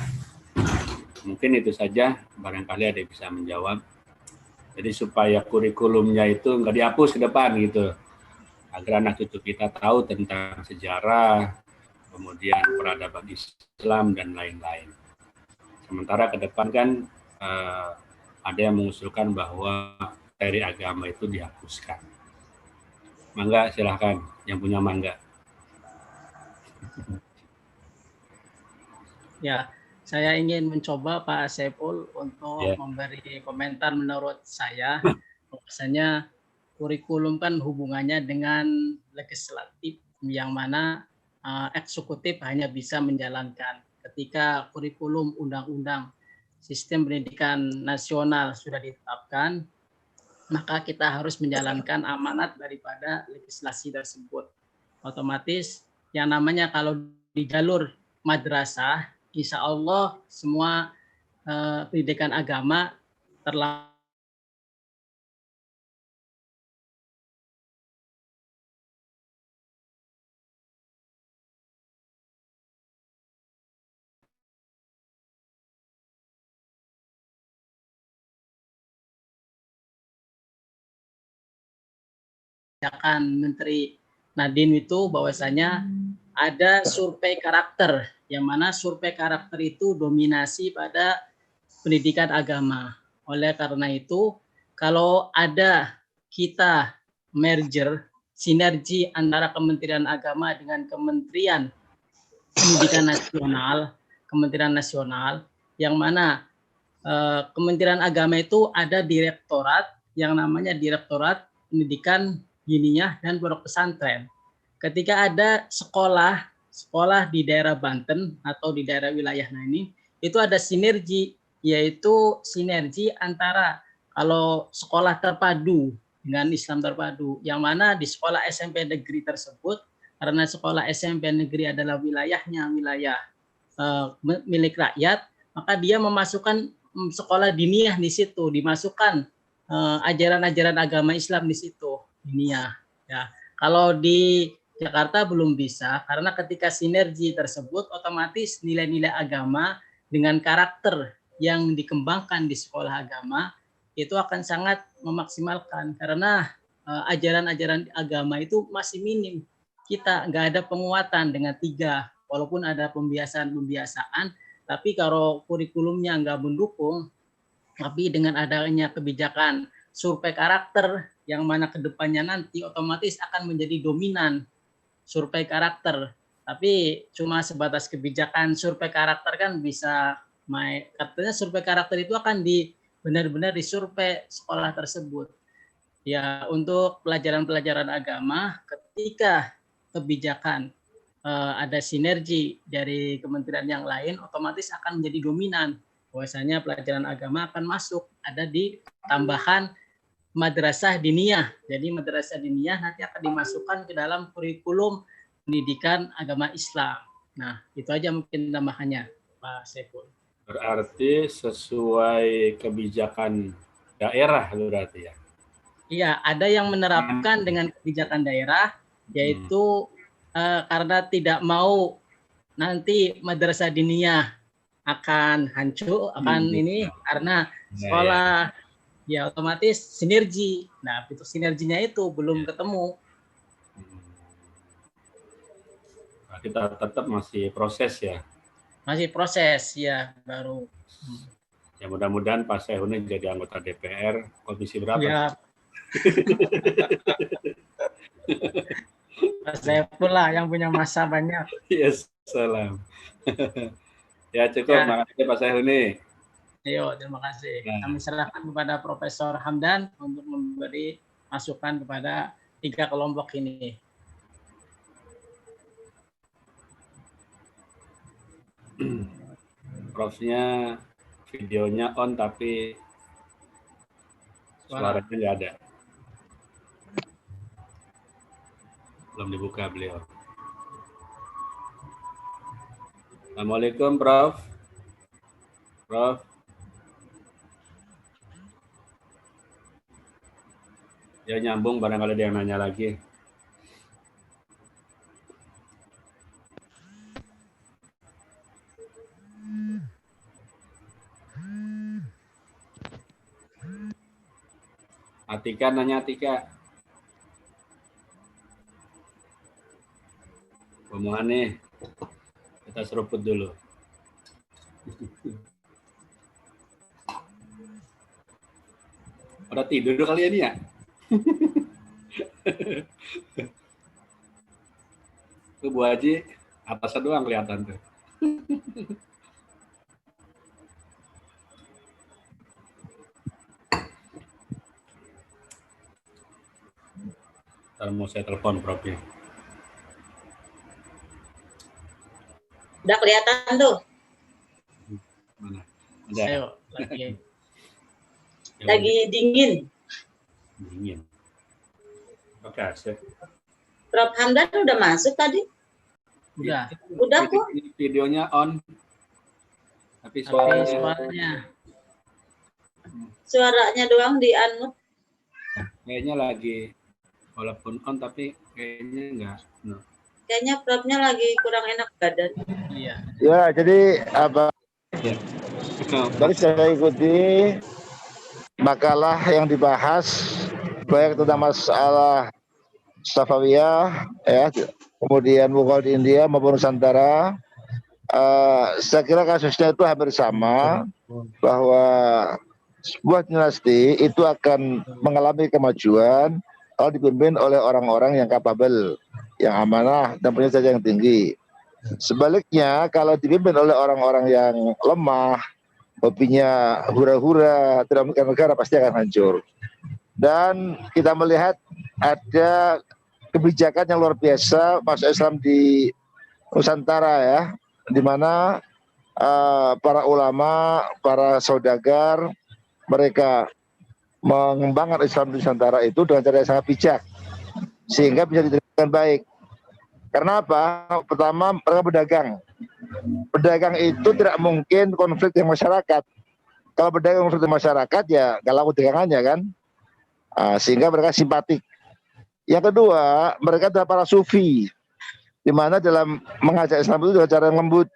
Mungkin itu saja, barangkali ada yang bisa menjawab. Jadi supaya kurikulumnya itu nggak dihapus ke depan gitu, agar anak cucu kita tahu tentang sejarah, kemudian peradaban Islam dan lain-lain. Sementara ke depan kan ada yang mengusulkan bahwa materi agama itu dihapuskan. Mangga, silahkan yang punya mangga. Ya, saya ingin mencoba Pak Saiful untuk memberi komentar. Menurut saya, bahwasanya kurikulum kan hubungannya dengan legislatif, yang mana eksekutif hanya bisa menjalankan. Ketika kurikulum undang-undang sistem pendidikan nasional sudah ditetapkan, maka kita harus menjalankan amanat daripada legislasi tersebut. Otomatis yang namanya kalau di jalur madrasah, insya Allah semua pendidikan agama Menteri Nadiem itu bahwasanya ada survei karakter, yang mana survei karakter itu dominasi pada pendidikan agama. Oleh karena itu, kalau ada kita merger, sinergi antara Kementerian Agama dengan Kementerian Pendidikan Nasional, Kementerian Nasional, yang mana Kementerian Agama itu ada direktorat yang namanya Direktorat Pendidikan Diniyah dan Pondok Pesantren. Ketika ada sekolah di daerah Banten atau di daerah wilayah ini, itu ada sinergi, yaitu sinergi antara kalau sekolah terpadu dengan Islam terpadu, yang mana di sekolah SMP negeri tersebut, karena sekolah SMP negeri adalah wilayahnya wilayah milik rakyat, maka dia memasukkan sekolah diniyah di situ, dimasukkan ajaran-ajaran agama Islam di situ, diniyah. Ya, kalau di Jakarta belum bisa, karena ketika sinergi tersebut, otomatis nilai-nilai agama dengan karakter yang dikembangkan di sekolah agama itu akan sangat memaksimalkan, karena ajaran-ajaran agama itu masih minim. Kita nggak ada penguatan dengan 3, walaupun ada pembiasaan-pembiasaan, tapi kalau kurikulumnya nggak mendukung, tapi dengan adanya kebijakan survei karakter yang mana kedepannya nanti otomatis akan menjadi dominan survei karakter, tapi cuma sebatas kebijakan survei karakter kan bisa, katanya survei karakter itu akan benar-benar disurvei sekolah tersebut. Ya, untuk pelajaran-pelajaran agama, ketika kebijakan ada sinergi dari kementerian yang lain, otomatis akan menjadi dominan. Bahwasanya pelajaran agama akan masuk, ada di tambahan madrasah diniyah. Jadi madrasah diniyah nanti akan dimasukkan ke dalam kurikulum pendidikan agama Islam. Nah, itu aja mungkin tambahannya, Pak Saiful. Berarti sesuai kebijakan daerah berarti ya? Iya, ada yang menerapkan dengan kebijakan daerah, yaitu karena tidak mau nanti madrasah diniyah akan hancur, akan ini karena sekolah ya otomatis sinergi. Nah, itu sinerginya itu belum ketemu. Kita tetap masih proses ya. Masih proses ya, baru. Ya mudah-mudahan Pak Sehuni jadi anggota DPR komisi berapa? Ya. Saya pula yang punya masa banyak. Yes, salam. Ya cukup, Ya. makasih Pak Sehuni. Ayo, terima kasih. Ya. Kami serahkan kepada Profesor Hamdan untuk memberi masukan kepada 3 kelompok ini. Profnya videonya on tapi suaranya nggak ada. Belum dibuka beliau. Assalamualaikum Prof. Prof. Ya nyambung, barangkali ada yang nanya lagi. Atika nanya, Atika. Pemohon nih, kita seruput dulu. Pada tidur kali ini ya? Tuh Bu Haji, atasnya doang kelihatan tuh. Ntar mau saya telepon Profnya. Udah kelihatan tuh. Mana? Ada. Ayo, lagi. Lagi dingin. Dingin. Oke, sip. Prof Hamdan udah masuk tadi? Udah. Udah kok. Videonya on. Tapi Suaranya doang di unmute. Kayaknya lagi, walaupun on tapi kayaknya enggak. No. Kayaknya Profnya lagi kurang enak badan. Iya. Ya, jadi apa? Ya. Dari saya ikuti makalah yang dibahas baik tentang masalah Safawiyah, ya, kemudian Mughal di India maupun Nusantara. Saya kira kasusnya itu hampir sama, bahwa sebuah dinasti itu akan mengalami kemajuan kalau dipimpin oleh orang-orang yang kapabel, yang amanah dan punya derajat yang tinggi. Sebaliknya kalau dipimpin oleh orang-orang yang lemah, hobinya hura-hura, tidak memikirkan negara, pasti akan hancur. Dan kita melihat ada kebijakan yang luar biasa masuk Islam di Nusantara, ya, di mana para ulama, para saudagar, mereka mengembangkan Islam di Nusantara itu dengan cara yang sangat bijak, sehingga bisa diterima dengan baik. Karena apa? Pertama, mereka berdagang. Berdagang itu tidak mungkin konflik dengan masyarakat. Kalau berdagang konflik dengan masyarakat, ya gak laku dagangannya kan. Sehingga mereka simpatik. Yang kedua, mereka adalah para sufi, di mana dalam mengajak Islam itu dengan cara yang lembut,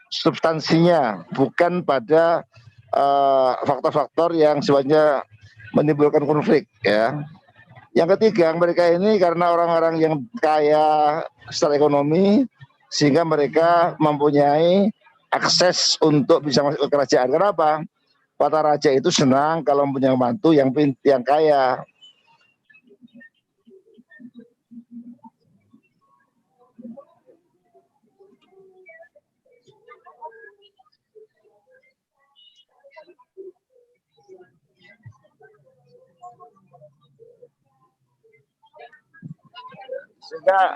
substansinya, bukan pada faktor-faktor yang sifatnya menimbulkan konflik, ya. Yang ketiga, mereka ini karena orang-orang yang kaya secara ekonomi, sehingga mereka mempunyai akses untuk bisa masuk ke kerajaan. Kenapa? Para raja itu senang kalau mempunyai mantu yang kaya. Sehingga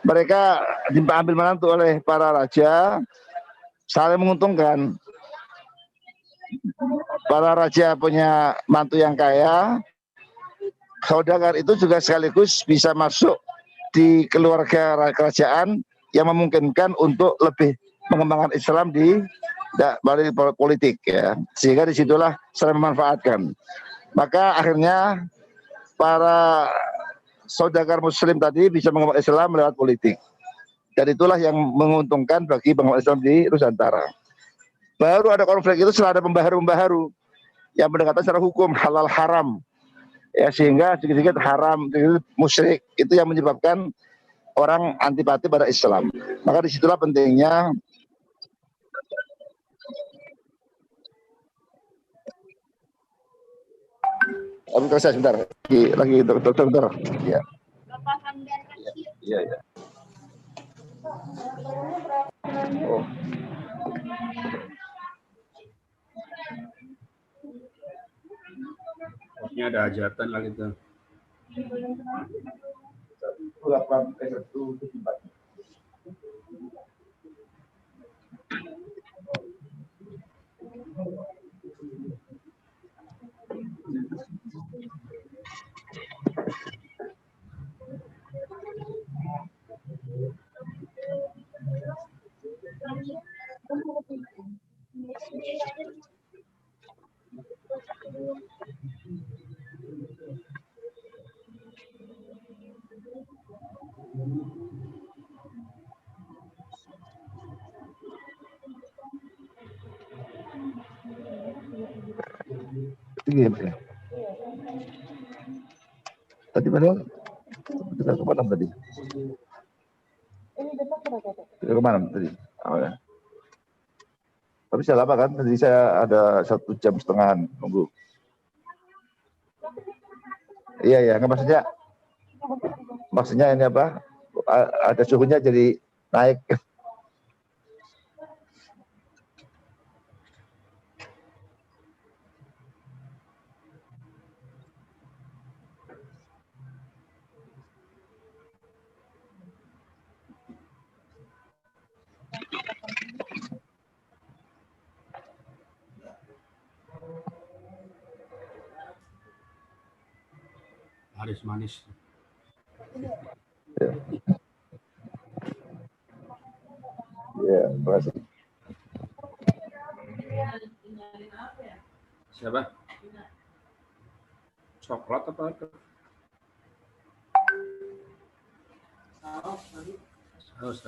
mereka diambil menantu oleh para raja, saling menguntungkan. Para raja punya mantu yang kaya, saudagar itu juga sekaligus bisa masuk di keluarga kerajaan yang memungkinkan untuk lebih mengembangkan Islam di politik, ya. Sehingga disitulah saling memanfaatkan. Maka akhirnya para saudagar Muslim tadi bisa mengembangkan Islam lewat politik. Dan itulah yang menguntungkan bagi pengembangan Islam di Nusantara. Baru ada konflik itu setelah ada pembaharu-pembaharu yang pendekatan secara hukum halal haram. Ya, sehingga sedikit-sedikit haram, sedikit musyrik, itu yang menyebabkan orang antipati pada Islam. Maka disitulah pentingnya saya sebentar lagi dokter. Ya. Iya. Oh. Ini ada hajatan lagi tuh. Ya. Tadi padahal kita kemana tadi? Kita kemana tadi? Oh, ya. Tapi saya lama kan, tadi saya ada 1,5 jam nunggu. Iya, nggak maksudnya ini apa? Ada suhunya jadi naik. Haris manis. Ya, terima kasih. Siapa? Coklat apa? Saus.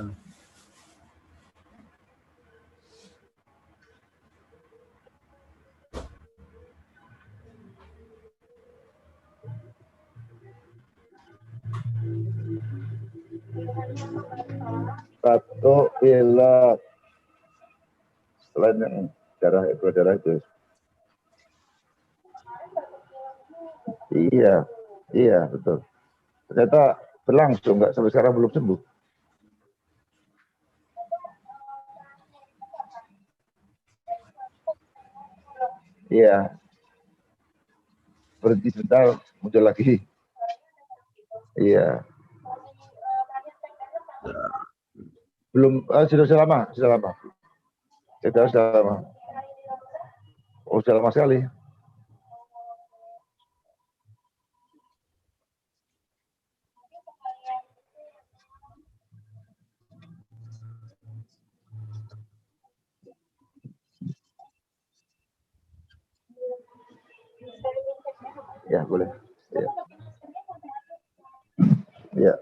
Satu pilot. Selain yang darah itu. Iya, betul. Ternyata berlangsung, nggak sampai sekarang belum sembuh. Iya. Berhenti sebentar, muncul lagi. Iya. Belum, sudah lama. Sudah lama. Oh, sudah lama sekali. Ya, boleh. Ya.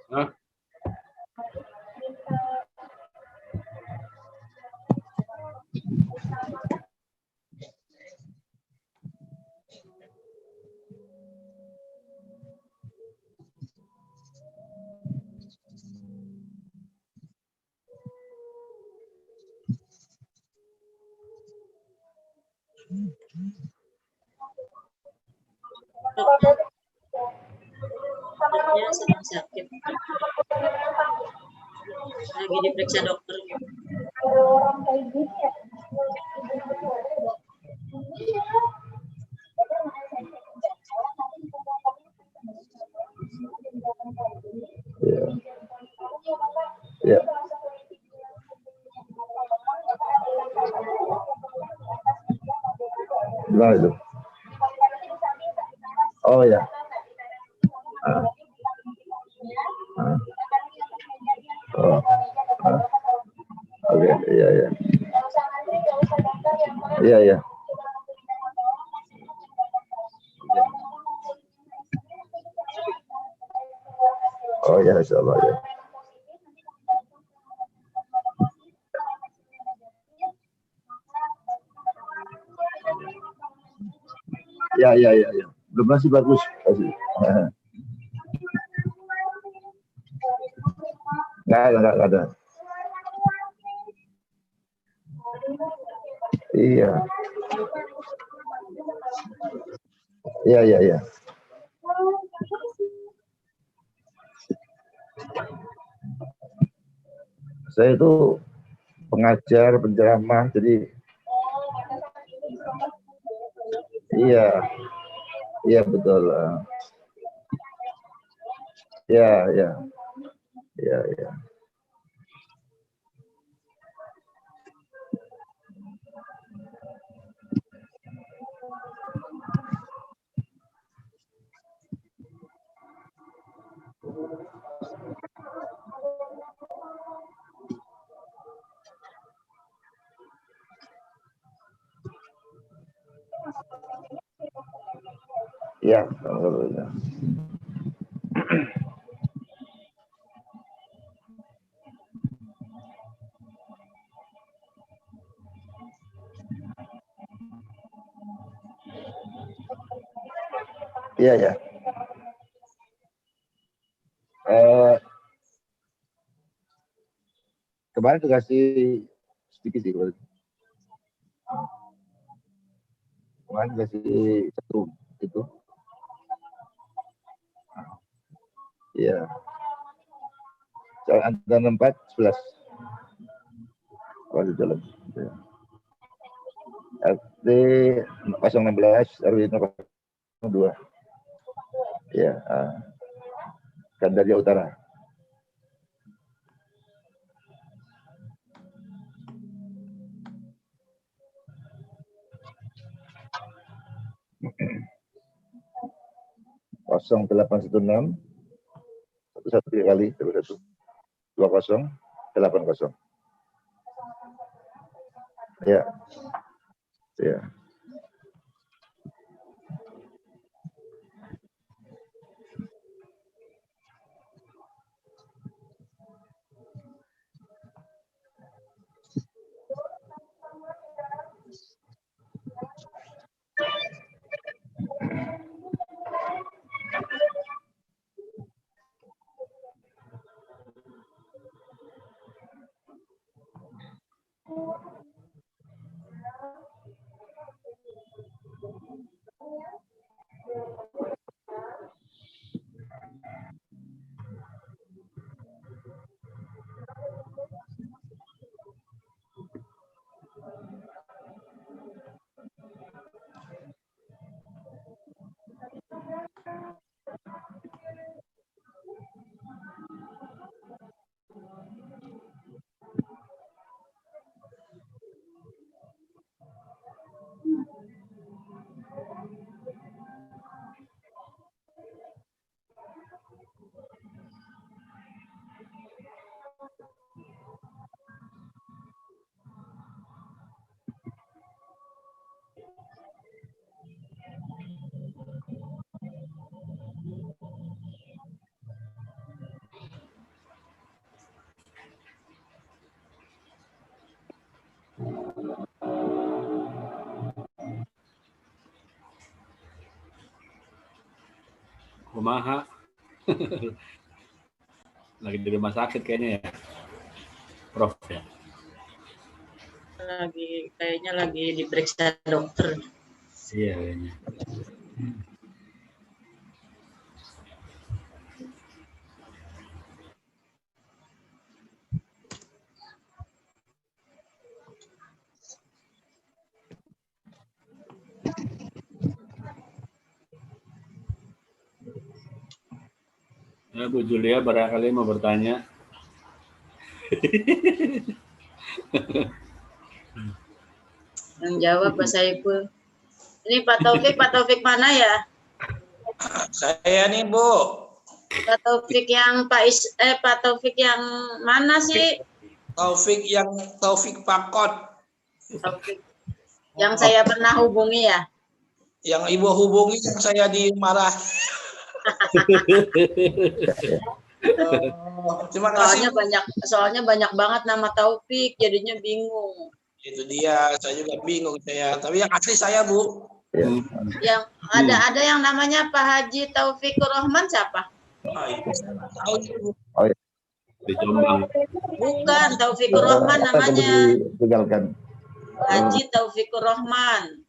Hah? Dokternya sedang sakit. Lagi diperiksa dokter. Ya. Ya. Gimana itu? Oh ya. Oh. Oke, iya ya. Iya ya. Oh ya, insyaallah ya. Ya, ya, ya, ya. Belum masih bagus. Masih. Enggak ada. Iya. Iya, iya, iya. Saya itu pengajar, penceramah, jadi iya. Iya, betul. Iya, iya. Iya, iya. Ya, alhamdulillah. Iya, ya. Kemarin dikasih sedikit sih. Kemarin dikasih 1 itu. Iya. Antara 4, 11. Kalau di dalam. Ya. RT 016, RW 02. Ya, Gandaria Utara. Kosong 816 satu kali 21 20 80. Ya, ya. Kumaha. Lagi di rumah sakit kayaknya ya, Prof ya. Kayaknya lagi diperiksa dokter. Iya, kayaknya. Bu Julia barangkali mau bertanya. Yang jawab Pak Saiful. Ini Pak Taufik mana ya? Saya nih Bu. Pak Taufik yang Pak Taufik yang mana sih? Taufik Pakot. Taufik. Yang saya pernah hubungi ya? Yang Ibu hubungi yang saya dimarah. Terima kasih. Soalnya banyak banget nama Taufik, jadinya bingung. Itu dia, saya juga bingung saya. Tapi yang asli saya Bu. Yang ada yang namanya Pak Haji Taufikur Rahman siapa? Di Jombang. Bukan, Taufikur Rahman namanya. Tinggalkan. Haji Taufikur Rahman.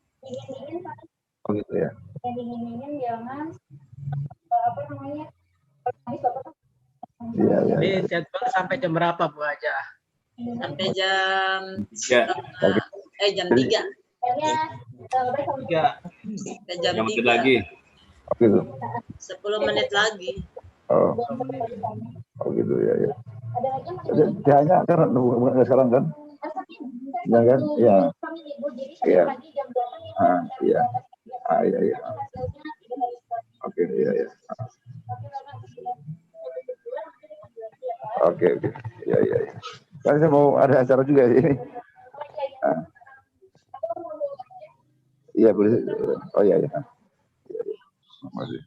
Oh gitu ya. Iya, iya. Jadi jadwal sampai jam berapa Bu Haja? Sampai jam 3. jam 3. 3. Sampai jam 3. lagi. Oh gitu. 10 menit lagi. Oh. Oh gitu ya, ya. Hanya karena bukan sekarang kan? Ya kan? Iya. Iya. Iya. Iya, iya. Oke, iya, iya. Oke. Iya, iya. Kan saya mau ada acara juga ini. Iya, boleh. Oh iya, iya. Makasih.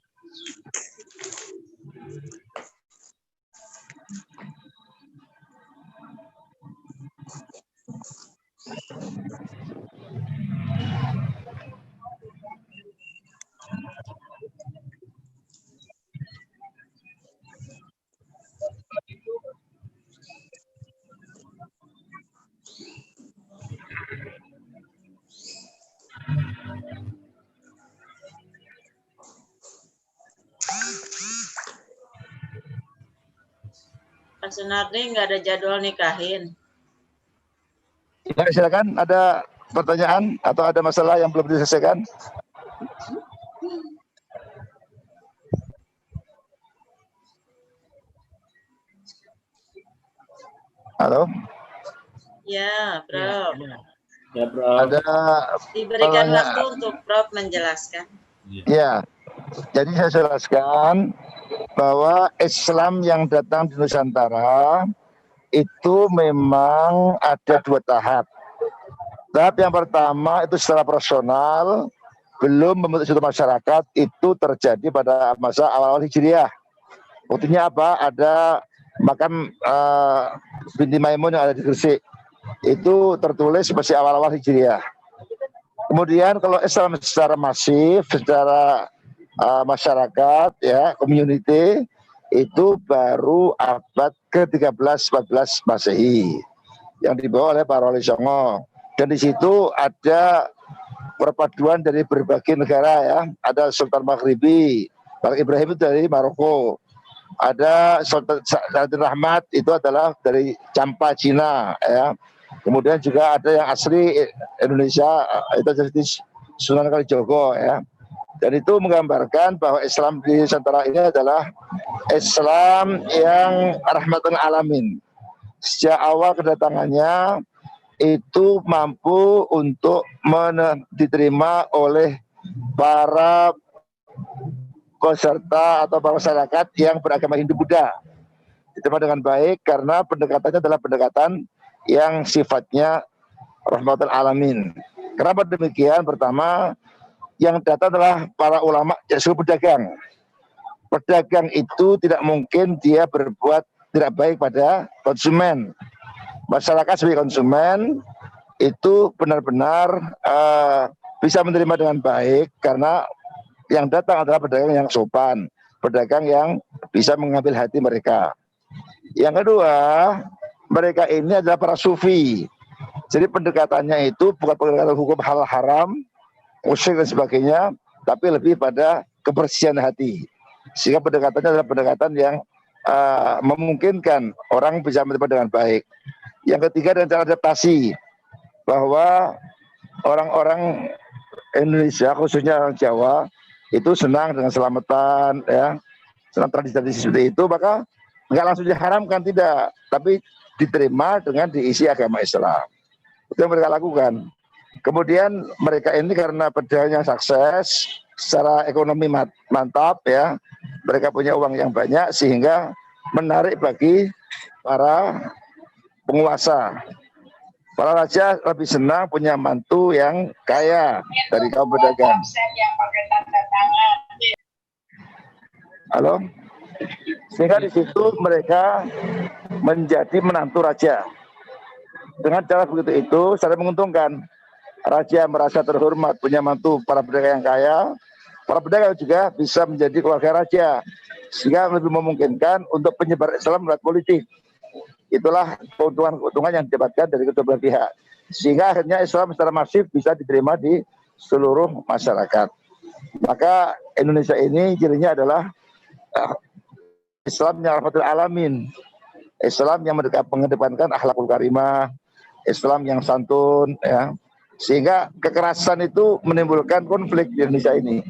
Pak Sunardi nggak ada jadwal nikahin. Ya, silakan, ada pertanyaan atau ada masalah yang belum diselesaikan? Halo? Ya, Prof. Ya, Prof. Ada Diberikan pertanyaan. waktu untuk Prof menjelaskan. Ya, jadi saya jelaskan bahwa Islam yang datang di Nusantara itu memang ada 2 tahap. Tahap yang pertama itu secara personal, belum membentuk suatu masyarakat, itu terjadi pada masa awal-awal Hijriah. Buktinya apa? Ada makam Binti Maimun yang ada di Gresik. Itu tertulis masih awal-awal Hijriah. Kemudian kalau Islam secara masif, secara masyarakat, ya, community, itu baru abad ke-13-14 Masehi yang dibawa oleh para wali songo. Dan di situ ada perpaduan dari berbagai negara, ya. Ada Sultan Maghribi, Malik Ibrahim itu dari Maroko. Ada Sultan Saladin Rahmat itu adalah dari Campa, Cina, ya. Kemudian juga ada yang asli Indonesia, itu jadi Sunan Kalijogo, ya. Dan itu menggambarkan bahwa Islam di Nusantara ini adalah Islam yang rahmatan alamin. Sejak awal kedatangannya itu mampu untuk diterima oleh para peserta atau para masyarakat yang beragama Hindu-Buddha. Diterima dengan baik karena pendekatannya adalah pendekatan yang sifatnya rahmatan alamin. Kenapa demikian? Pertama, yang datang adalah para ulama, justru pedagang. Pedagang itu tidak mungkin dia berbuat tidak baik pada konsumen. Masyarakat sebagai konsumen itu benar-benar bisa menerima dengan baik karena yang datang adalah pedagang yang sopan, pedagang yang bisa mengambil hati mereka. Yang kedua, mereka ini adalah para sufi. Jadi pendekatannya itu bukan pendekatan hukum halal haram, musyrik dan sebagainya, tapi lebih pada kebersihan hati. Sehingga pendekatannya adalah pendekatan yang memungkinkan orang bisa menerima dengan baik. Yang ketiga dengan cara adaptasi, bahwa orang-orang Indonesia khususnya orang Jawa itu senang dengan selamatan, ya, senang tradisi-tradisi seperti itu, maka nggak langsung diharamkan, tidak, tapi diterima dengan diisi agama Islam. Itu yang mereka lakukan. Kemudian mereka ini karena perjalanannya sukses, secara ekonomi mantap, ya, mereka punya uang yang banyak sehingga menarik bagi para penguasa. Para raja lebih senang punya mantu yang kaya dari kaum pedagang. Halo? Sehingga di situ mereka menjadi menantu raja. Dengan cara begitu itu sangat menguntungkan. Raja merasa terhormat punya mantu para pedagang yang kaya. Para pedagang juga bisa menjadi keluarga raja, sehingga lebih memungkinkan untuk penyebar Islam lewat politik. Itulah keuntungan-keuntungan yang didapatkan dari kedua belah pihak, sehingga akhirnya Islam secara masif bisa diterima di seluruh masyarakat. Maka Indonesia ini cirinya adalah Islam yang rahmatul alamin, Islam yang mengedepankan akhlakul karimah, Islam yang santun, ya. Sehingga kekerasan itu menimbulkan konflik di Indonesia ini.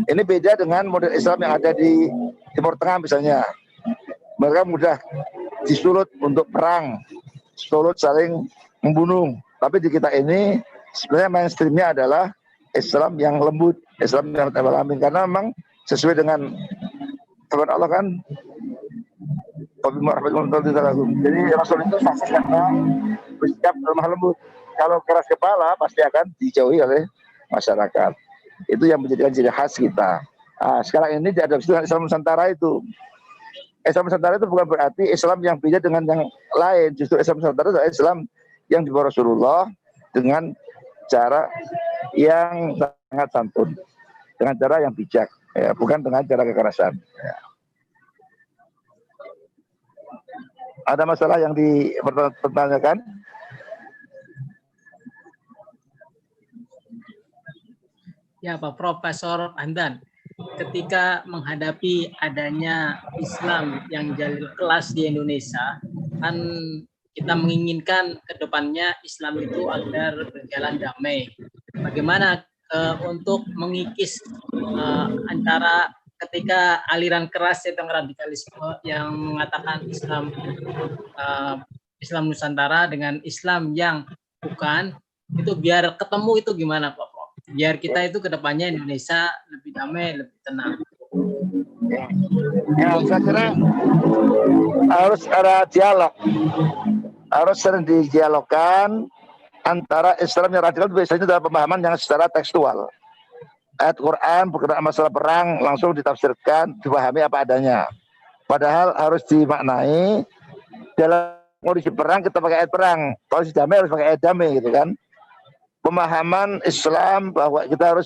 Ini beda dengan model Islam yang ada di Timur Tengah misalnya. Mereka mudah disulut untuk perang, sulut saling membunuh. Tapi di kita ini sebenarnya mainstreamnya adalah Islam yang lembut, Islam yang alamin, karena memang sesuai dengan firman Allah kan. Jadi Rasul itu sukses karena bersikap lemah lembut. Kalau keras kepala pasti akan dijauhi oleh masyarakat. Itu yang menjadikan ciri khas kita. Nah, sekarang ini diadopsi dengan Islam Nusantara itu. Islam Nusantara itu bukan berarti Islam yang beda dengan yang lain. Justru Islam Nusantara adalah Islam yang dibawa Rasulullah dengan cara yang sangat santun, dengan cara yang bijak, ya, bukan dengan cara kekerasan. Ya. Ada masalah yang dipertanyakan? Ya, Pak Profesor Andan, ketika menghadapi adanya Islam yang jalil kelas di Indonesia, kan kita menginginkan ke depannya Islam itu agar berjalan damai. Bagaimana untuk mengikis antara ketika aliran keras tentang radikalisme yang mengatakan Islam Nusantara dengan Islam yang bukan, itu biar ketemu itu gimana Pak Prof? Biar kita itu ke depannya Indonesia lebih damai, lebih tenang. Ya, saya kira harus ada dialog. Harus sering didialogkan antara Islam yang radikal biasanya dalam pemahaman yang secara tekstual. Ayat Quran berkenaan masalah perang langsung ditafsirkan, dipahami apa adanya. Padahal harus dimaknai dalam kondisi perang kita pakai ayat perang, kalau si damai harus pakai ayat damai gitu kan. Pemahaman Islam bahwa kita harus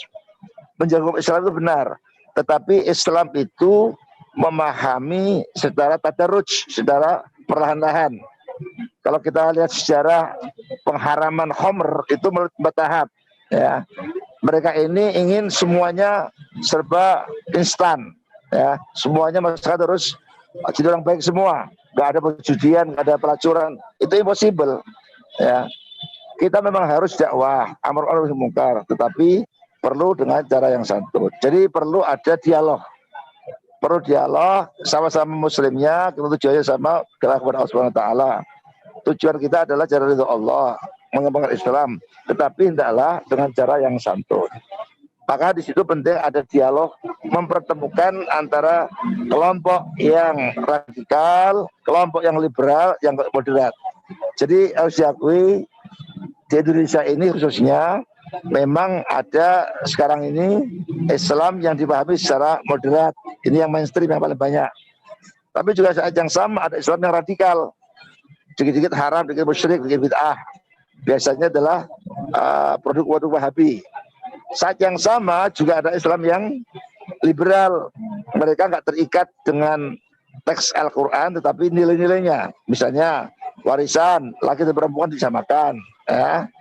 menjaga Islam itu benar, tetapi Islam itu memahami secara tadarruj, secara perlahan-lahan. Kalau kita lihat sejarah pengharaman khamr itu bertahap, ya. Mereka ini ingin semuanya serba instan, ya. Semuanya masyarakat harus jadi orang baik semua, nggak ada perjudian, nggak ada pelacuran, itu impossible, ya. Kita memang harus dakwah, amar ma'ruf nahi munkar, tetapi perlu dengan cara yang santun. Jadi perlu ada dialog. Perlu dialog sama-sama muslimnya, tujuannya sama kepada Allah Subhanahu wa taala. Tujuan kita adalah cara ridho Allah, mengembangkan Islam, tetapi hendaklah dengan cara yang santun. Maka di situ penting ada dialog, mempertemukan antara kelompok yang radikal, kelompok yang liberal, yang moderat. Jadi harus diakui di Indonesia ini khususnya memang ada sekarang ini Islam yang dipahami secara moderat. Ini yang mainstream yang paling banyak. Tapi juga saat yang sama ada Islam yang radikal. Dikit-dikit haram, dikit musyrik, dikit bid'ah. Biasanya adalah produk Wahabi. Saat yang sama juga ada Islam yang liberal. Mereka nggak terikat dengan teks Al-Quran, tetapi nilai-nilainya. Misalnya warisan, laki dan perempuan disamakan. Ya.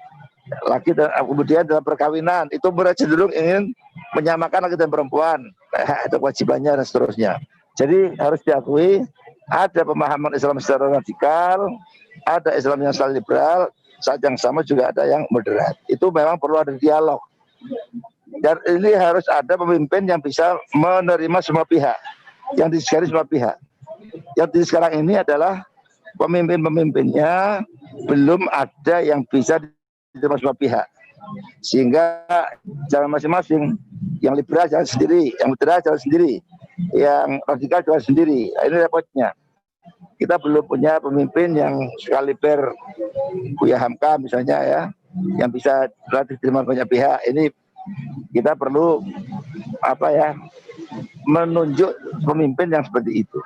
laki dan kemudian dalam perkawinan itu cenderung ingin menyamakan laki dan perempuan, ada kewajibannya dan seterusnya. Jadi harus diakui ada pemahaman Islam secara radikal, ada Islam yang secara liberal, saat yang sama juga ada yang moderat. Itu memang perlu ada dialog. Dan ini harus ada pemimpin yang bisa menerima semua pihak, yang disegani semua pihak. Yang sekarang ini adalah pemimpin-pemimpinnya belum ada yang bisa diterima semua pihak, sehingga jalan masing-masing. Yang liberal jalan sendiri, yang moderat jalan sendiri, yang radikal jalan sendiri. Ini repotnya. Kita belum punya pemimpin yang sekaliber Buya Hamka misalnya ya, yang bisa diterima banyak pihak. Ini kita perlu menunjuk pemimpin yang seperti itu.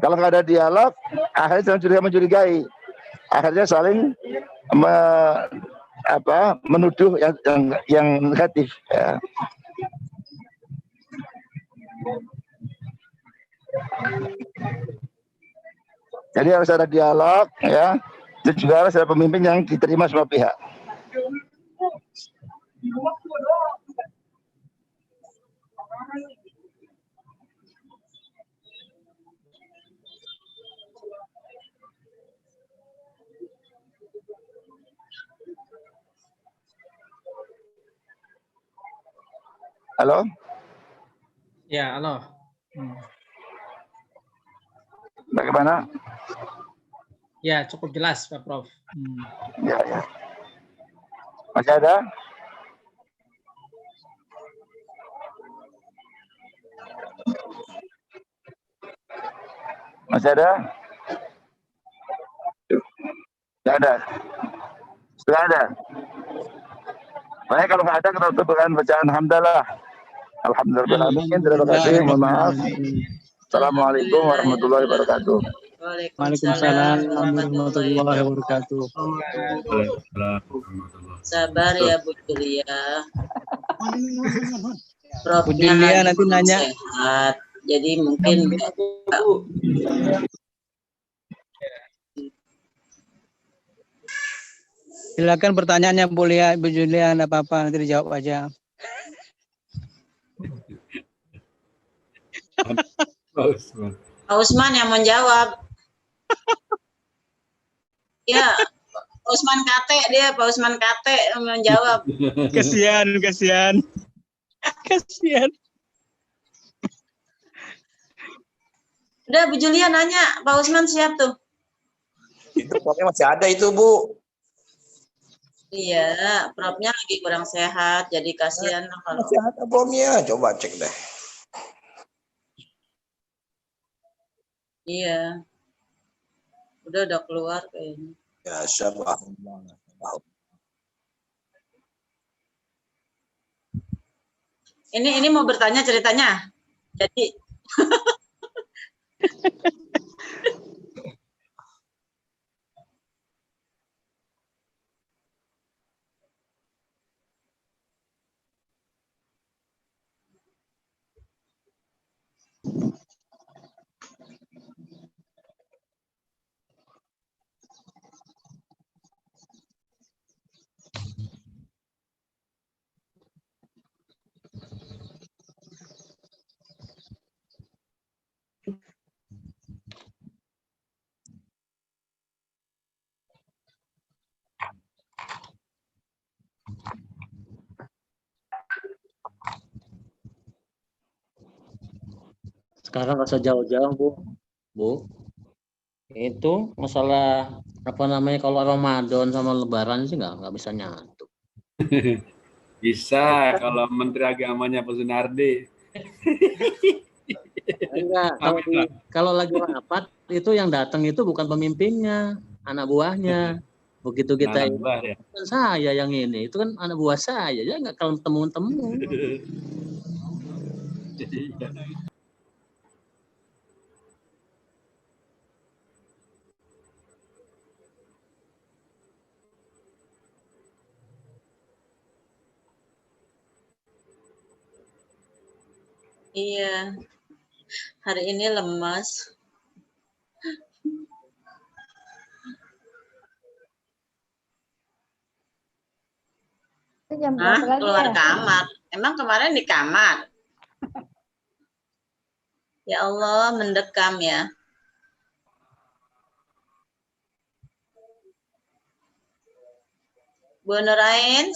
Kalau nggak ada dialog, akhirnya saling mencurigai, akhirnya saling menuduh yang negatif. Ya. Jadi harus ada dialog, ya, dan juga harus ada pemimpin yang diterima semua pihak. Halo? Ya, halo. Bagaimana? Ya, cukup jelas, Pak Prof. Ya, ya. Masih ada? Masih ada? Tidak ada. Sudah ada. Baik, kalau nggak ada kita tutup dengan bacaan hamdalah. Alhamdulillah. Terima kasih. Mohon maaf. Assalamualaikum warahmatullahi wabarakatuh. Waalaikumsalam warahmatullahi wabarakatuh. Sabar ya Bu Julia. Bu Julia nanti nanya. Sehat. Jadi mungkin silakan pertanyaannya Bu Julia, enggak apa-apa, nanti dijawab aja. Pak Usman yang menjawab. Ya, Usman Kate dia, Pak Usman Kate yang menjawab. Kasihan. Udah Bu Julia nanya, Pak Usman siap tuh. Itu pokoknya masih ada itu, Bu. Iya, Profnya lagi kurang sehat, jadi kasihan kalau. Masih ada bomnya, coba cek deh. Iya, udah keluar kayaknya. Ya, sabar. Ini mau bertanya ceritanya. Jadi. Sekarang nggak usah jauh-jauh, Bu. Itu masalah apa namanya, kalau Ramadan sama Lebaran sih nggak bisa nyatu. Bisa kalau Menteri Agamanya Pak Sunardi. Enggak, kalau lagi rapat itu yang datang itu bukan pemimpinnya, anak buahnya. Begitu kita ini, ya? bukan saya yang ini, itu kan anak buah saya, ya nggak kalau temu. Iya, hari ini lemas. Itu jam berapa lagi keluar ya? kamar. Emang kemarin di kamar? Ya Allah, mendekam ya. Bu Nurain,